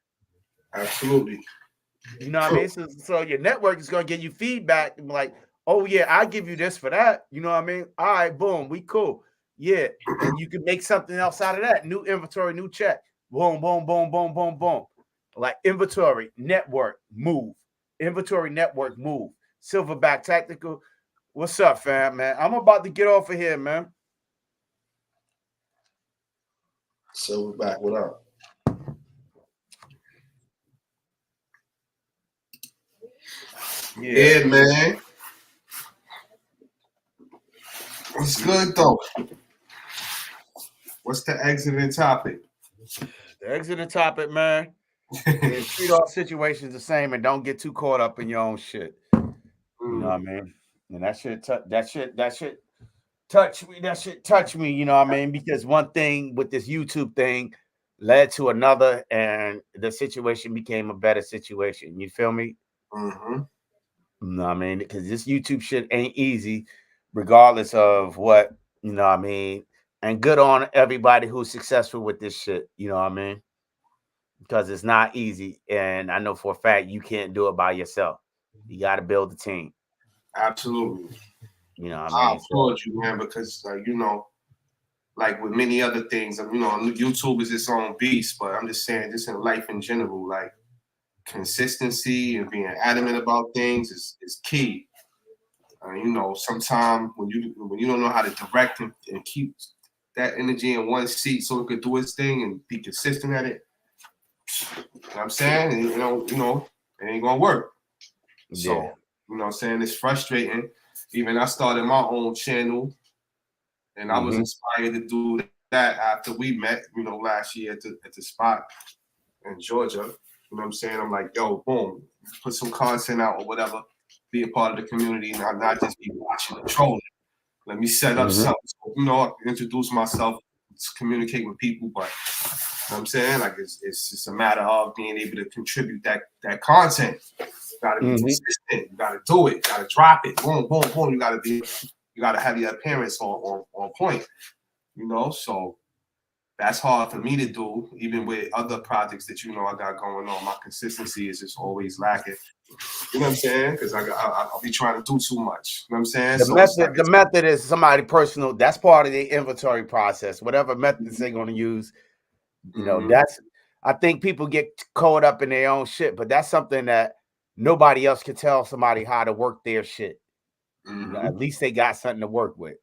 Absolutely. You know what I mean? So your network is going to give you feedback and be like, oh, yeah, I give you this for that. You know what I mean? All right, boom, we cool. Yeah. And you can make something else out of that. New inventory, new check. Boom, boom, boom, boom, boom, boom. Like inventory, network, move. Inventory, network, move. Silverback Tactical. What's up, fam, man? I'm about to get off of here, man. Silverback, what up? Yeah, man. What's good, though? What's the exiting topic? The exiting topic, man, is treat all situations the same and don't get too caught up in your own shit. You know what I mean? And that shit touch me. That shit touch me. You know what I mean? Because one thing with this YouTube thing led to another, and the situation became a better situation. You feel me? You know what I mean? Because this YouTube shit ain't easy, regardless of what, you know what I mean? And good on everybody who's successful with this shit. You know what I mean? Because it's not easy. And I know for a fact you can't do it by yourself. You got to build a team. Absolutely. You know what I mean? I applaud you, man, because, like, you know, like with many other things, you know, YouTube is its own beast, but I'm just saying, just in life in general, like, consistency and being adamant about things is key. You know, sometimes when you don't know how to direct and keep that energy in one seat so it could do its thing and be consistent at it, you know what I'm saying? And, you know, it ain't gonna work. So, you know what I'm saying? It's frustrating. Even I started my own channel, and I was inspired to do that after we met, you know, last year at the spot in Georgia. You know what I'm saying? I'm like, yo, boom, put some content out or whatever, be a part of the community, and not just be watching and trolling. Let me set up something, so, you know, introduce myself, communicate with people, but you know what I'm saying? Like it's just a matter of being able to contribute that content. You gotta be consistent, you gotta do it, you gotta drop it, boom, boom, boom. You gotta have your appearance on point, you know. So that's hard for me to do, even with other projects that, you know, I got going on. My consistency is just always lacking. You know what I'm saying? Because I'll be trying to do too much. You know what I'm saying? The method is somebody personal. That's part of the inventory process. Whatever methods they're going to use, you know, I think people get caught up in their own shit, but that's something that nobody else can tell somebody how to work their shit. You know, at least they got something to work with.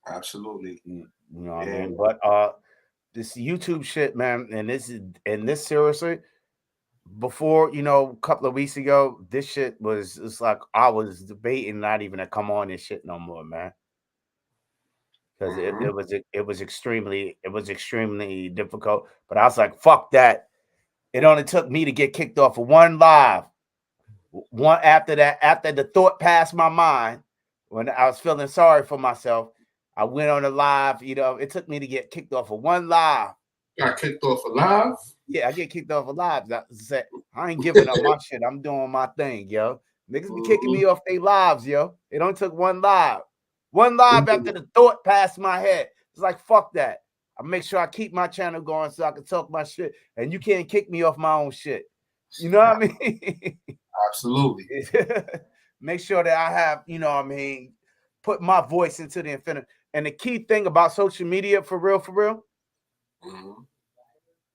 Absolutely. You know what I mean? But this YouTube shit, man, and this seriously, before, you know, a couple of weeks ago, this shit it's like I was debating not even to come on this shit no more, man. Because it was extremely difficult. But I was like, fuck that. It only took me to get kicked off of one live. One after the thought passed my mind, when I was feeling sorry for myself, I went on a live. You know, it took me to get kicked off of one live. Got kicked off a live? Yeah, I get kicked off of lives. I ain't giving up my shit. I'm doing my thing, yo. Niggas be kicking me off their lives, yo. It only took one live. One live after the thought passed my head. It's like, fuck that. I make sure I keep my channel going so I can talk my shit. And you can't kick me off my own shit. You know what I mean? Absolutely. Make sure that I have, you know what I mean, put my voice into the infinite. And the key thing about social media, for real,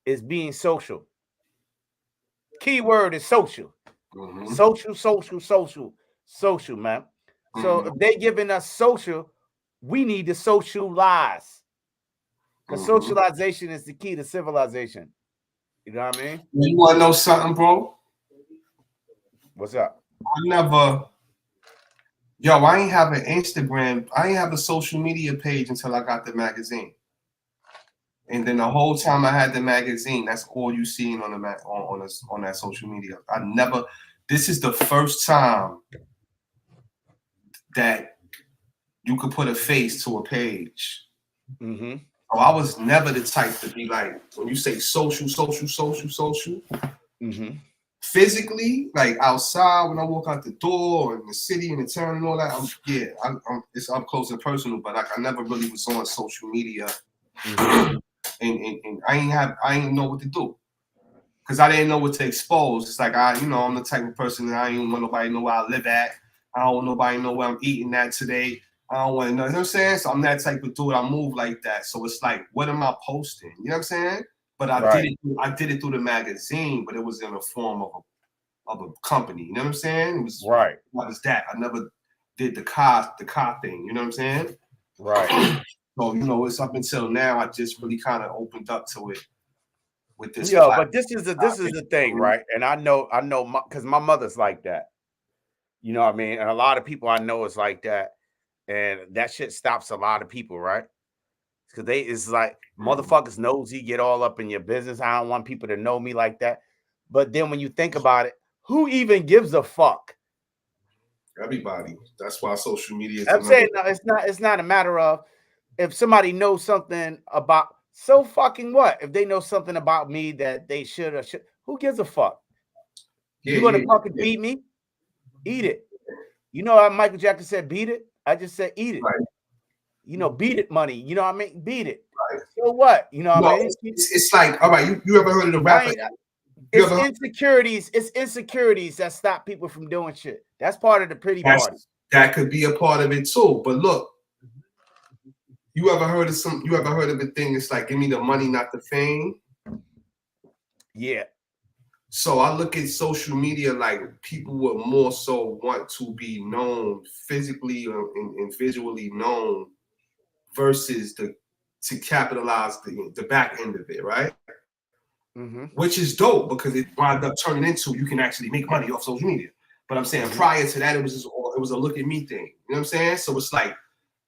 is being social. Keyword is social. Social, man. So if they giving us social, we need to socialize. Because socialization is the key to civilization. You know what I mean? You want to know something, bro? What's up? I ain't have an Instagram. I ain't have a social media page until I got the magazine. And then the whole time I had the magazine, that's all you seen on the on that social media. I never. This is the first time that you could put a face to a page. Mm-hmm. So I was never the type to be like, when you say social, Mm-hmm. physically, like outside when I walk out the door in the city and the town and all that, it's up close and personal, but like I never really was on social media. Mm-hmm. and I ain't know what to do. Because I didn't know what to expose. It's like I'm the type of person that I ain't want nobody to know where I live at. I don't want nobody to know where I'm eating at today. I don't want to know, you know what I'm saying? So I'm that type of dude. I move like that. So it's like, what am I posting? You know what I'm saying? But I did it through the magazine, but it was in the form of a company. You know what I'm saying? It was right. What was that? I never did the car thing. You know what I'm saying? Right. So it's up until now. I just really kind of opened up to it with this. Yo, but this is the thing, right? And I know, because my mother's like that. You know what I mean? And a lot of people I know is like that, and that shit stops a lot of people, right? Because it's like motherfuckers nosy, get all up in your business. I don't want people to know me like that. But then when you think about it, who even gives a fuck? Everybody. That's why social media is. I'm saying no, it's not a matter of if somebody knows something about, so fucking what? If they know something about me that they should or should, who gives a fuck? You gonna fucking beat me? Eat it. You know how Michael Jackson said, beat it? I just said, eat it. Right. Beat it money. You know what I mean? Beat it. Right. So what? You know what I mean? It's like, all right, you ever heard of the rapper? It's insecurities. It's insecurities that stop people from doing shit. That's part of the pretty party. That could be a part of it too. But look, you ever heard of a thing? It's like, give me the money, not the fame. Yeah. So I look at social media like people would more so want to be known physically and visually known versus to capitalize the back end of it, right? Mm-hmm. Which is dope because it wound up turning into you can actually make money off social media. But I'm saying prior to that, it was a look at me thing. You know what I'm saying? So it's like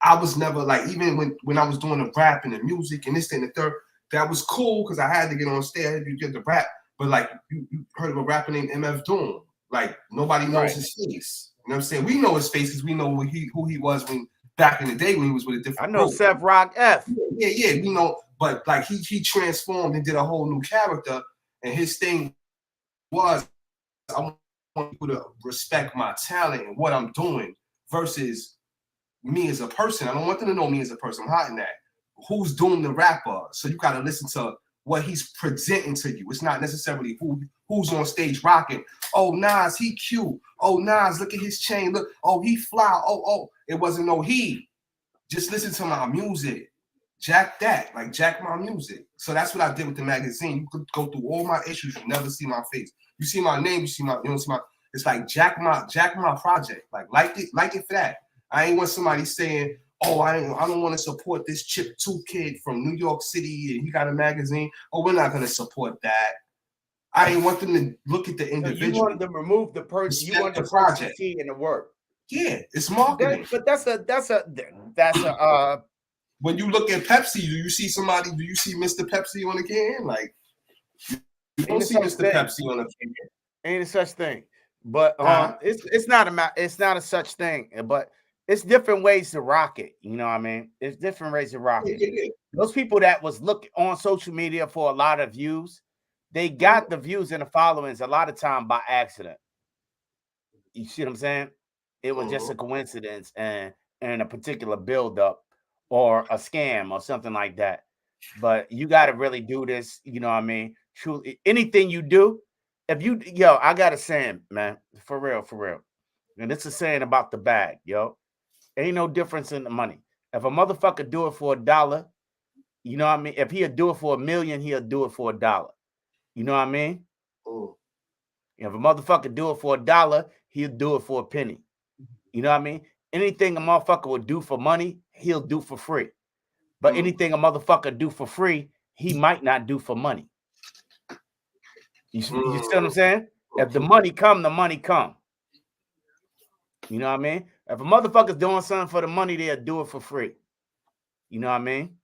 I was never like, even when I was doing the rap and the music and this thing and the third, that was cool because I had to get on stage, you get the rap. But like you heard of a rapper named MF Doom. Like nobody knows his face. You know what I'm saying? We know his face because we know who he was when back in the day when he was with a different group. Seth Rock F. Yeah, we know, but like he transformed and did a whole new character, and his thing was I want people to respect my talent and what I'm doing versus me as a person. I don't want them to know me as a person. I'm hiding that. Who's doing the rapper? So you gotta listen to what he's presenting to you. It's not necessarily who's on stage rocking. Oh, Nas, he cute. Oh, Nas, look at his chain. Look, oh, he fly. Oh, it wasn't no he. Just listen to my music. Jack my music. So that's what I did with the magazine. You could go through all my issues. You never see my face. You see my name. You don't see my. It's like Jack my project. Like it for that. I ain't want somebody saying, oh, I don't want to support this Chip 2 kid from New York City and he got a magazine. Oh, we're not gonna support that. I ain't want them to look at the individual. You wanted them to remove the person. You wanted the project to see in the work. Yeah, it's marketing. But that's a. When you look at Pepsi, do you see Mr. Pepsi on the can? Like, you don't see Mr. Pepsi on the can. Ain't a such thing. But it's not a such thing. But it's different ways to rock it. You know what I mean? It's different ways to rock it. Yeah. Those people that was looking on social media for a lot of views, they got the views and the followings a lot of time by accident. You see what I'm saying? It was just a coincidence and a particular buildup or a scam or something like that. But you got to really do this. You know what I mean? Truly, anything you do, I got a saying, man, for real. And it's a saying about the bag, yo. Ain't no difference in the money. If a motherfucker do it for $1, you know what I mean? If he'll do it for $1 million, he'll do it for $1. You know what I mean? If a motherfucker do it for $1, he'll do it for a penny. You know what I mean? Anything a motherfucker would do for money, he'll do for free. But anything a motherfucker do for free, he might not do for money. You see what I'm saying? If the money come, the money come. You know what I mean? If a motherfucker's doing something for the money, they'll do it for free. You know what I mean?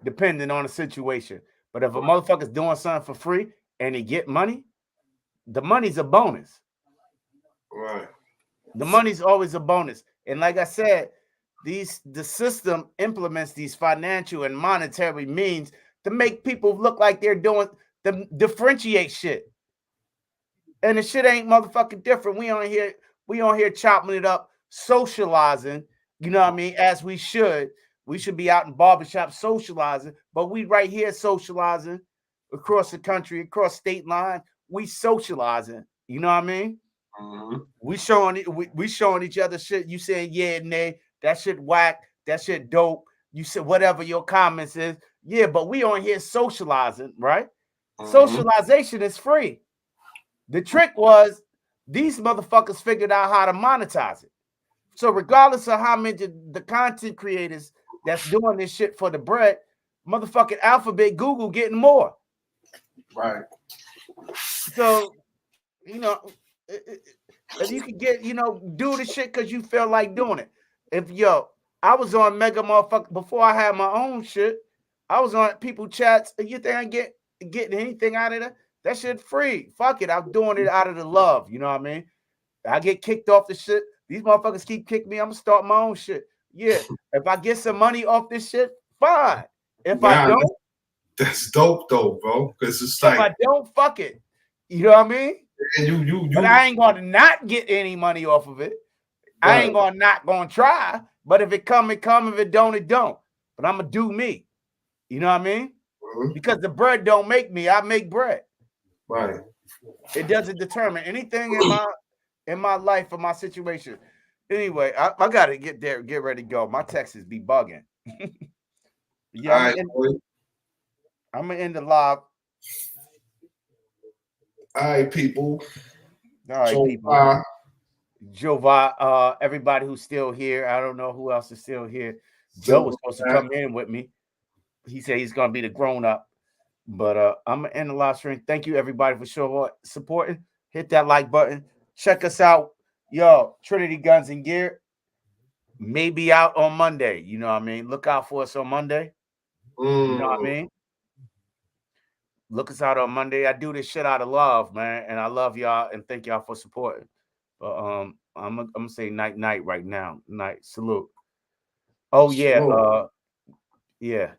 depending on the situation. But if a motherfucker's doing something for free and he get money, the money's a bonus. Right. The money's always a bonus. And like I said, the system implements these financial and monetary means to make people look like they're doing the differentiate shit. And the shit ain't motherfucking different. We on here chopping it up, socializing, you know what I mean, as we should. We should be out in barbershops socializing, but we right here socializing across the country, across state line. We socializing, you know what I mean? Mm-hmm. We showing each other shit. You saying yeah, nay, that shit whack, that shit dope. You said whatever your comments is. Yeah, but we on here socializing, right? Mm-hmm. Socialization is free. The trick was these motherfuckers figured out how to monetize it. So regardless of how many the content creators that's doing this shit for the bread, motherfucking Alphabet, Google getting more. Right. So, you know, if you could get, do the shit because you feel like doing it. I was on Mega Motherfucker before I had my own shit. I was on people chats. You think I getting anything out of that? That shit free. Fuck it. I'm doing it out of the love. You know what I mean? I get kicked off the shit. These motherfuckers keep kicking me. I'm gonna start my own shit. Yeah. If I get some money off this shit, fine. If I don't, that's dope though, bro. Because it's if I don't, fuck it. You know what I mean? And you But I ain't gonna not get any money off of it. I ain't not gonna try. But if it come, it come. If it don't, it don't. But I'm gonna do me. You know what I mean? Mm-hmm. Because the bread don't make me. I make bread. Right. It doesn't determine anything in my life or my situation. Anyway, I gotta get there, get ready to go. My Texas be bugging. Yeah, I'm gonna end the live. All right, people. All right, people. Jova, everybody who's still here. I don't know who else is still here. Joe was supposed to come in with me. He said he's gonna be the grown up. But I'm gonna end the live stream. Thank you everybody for supporting. Hit that like button. Check us out. Yo, Trinity Guns and Gear may be out on Monday. You know what I mean? Look out for us on Monday. You know what I mean? Look us out on Monday. I do this shit out of love, man. And I love y'all and thank y'all for supporting. But I'm gonna say night right now. Night. Salute. Oh yeah. Salute. Yeah.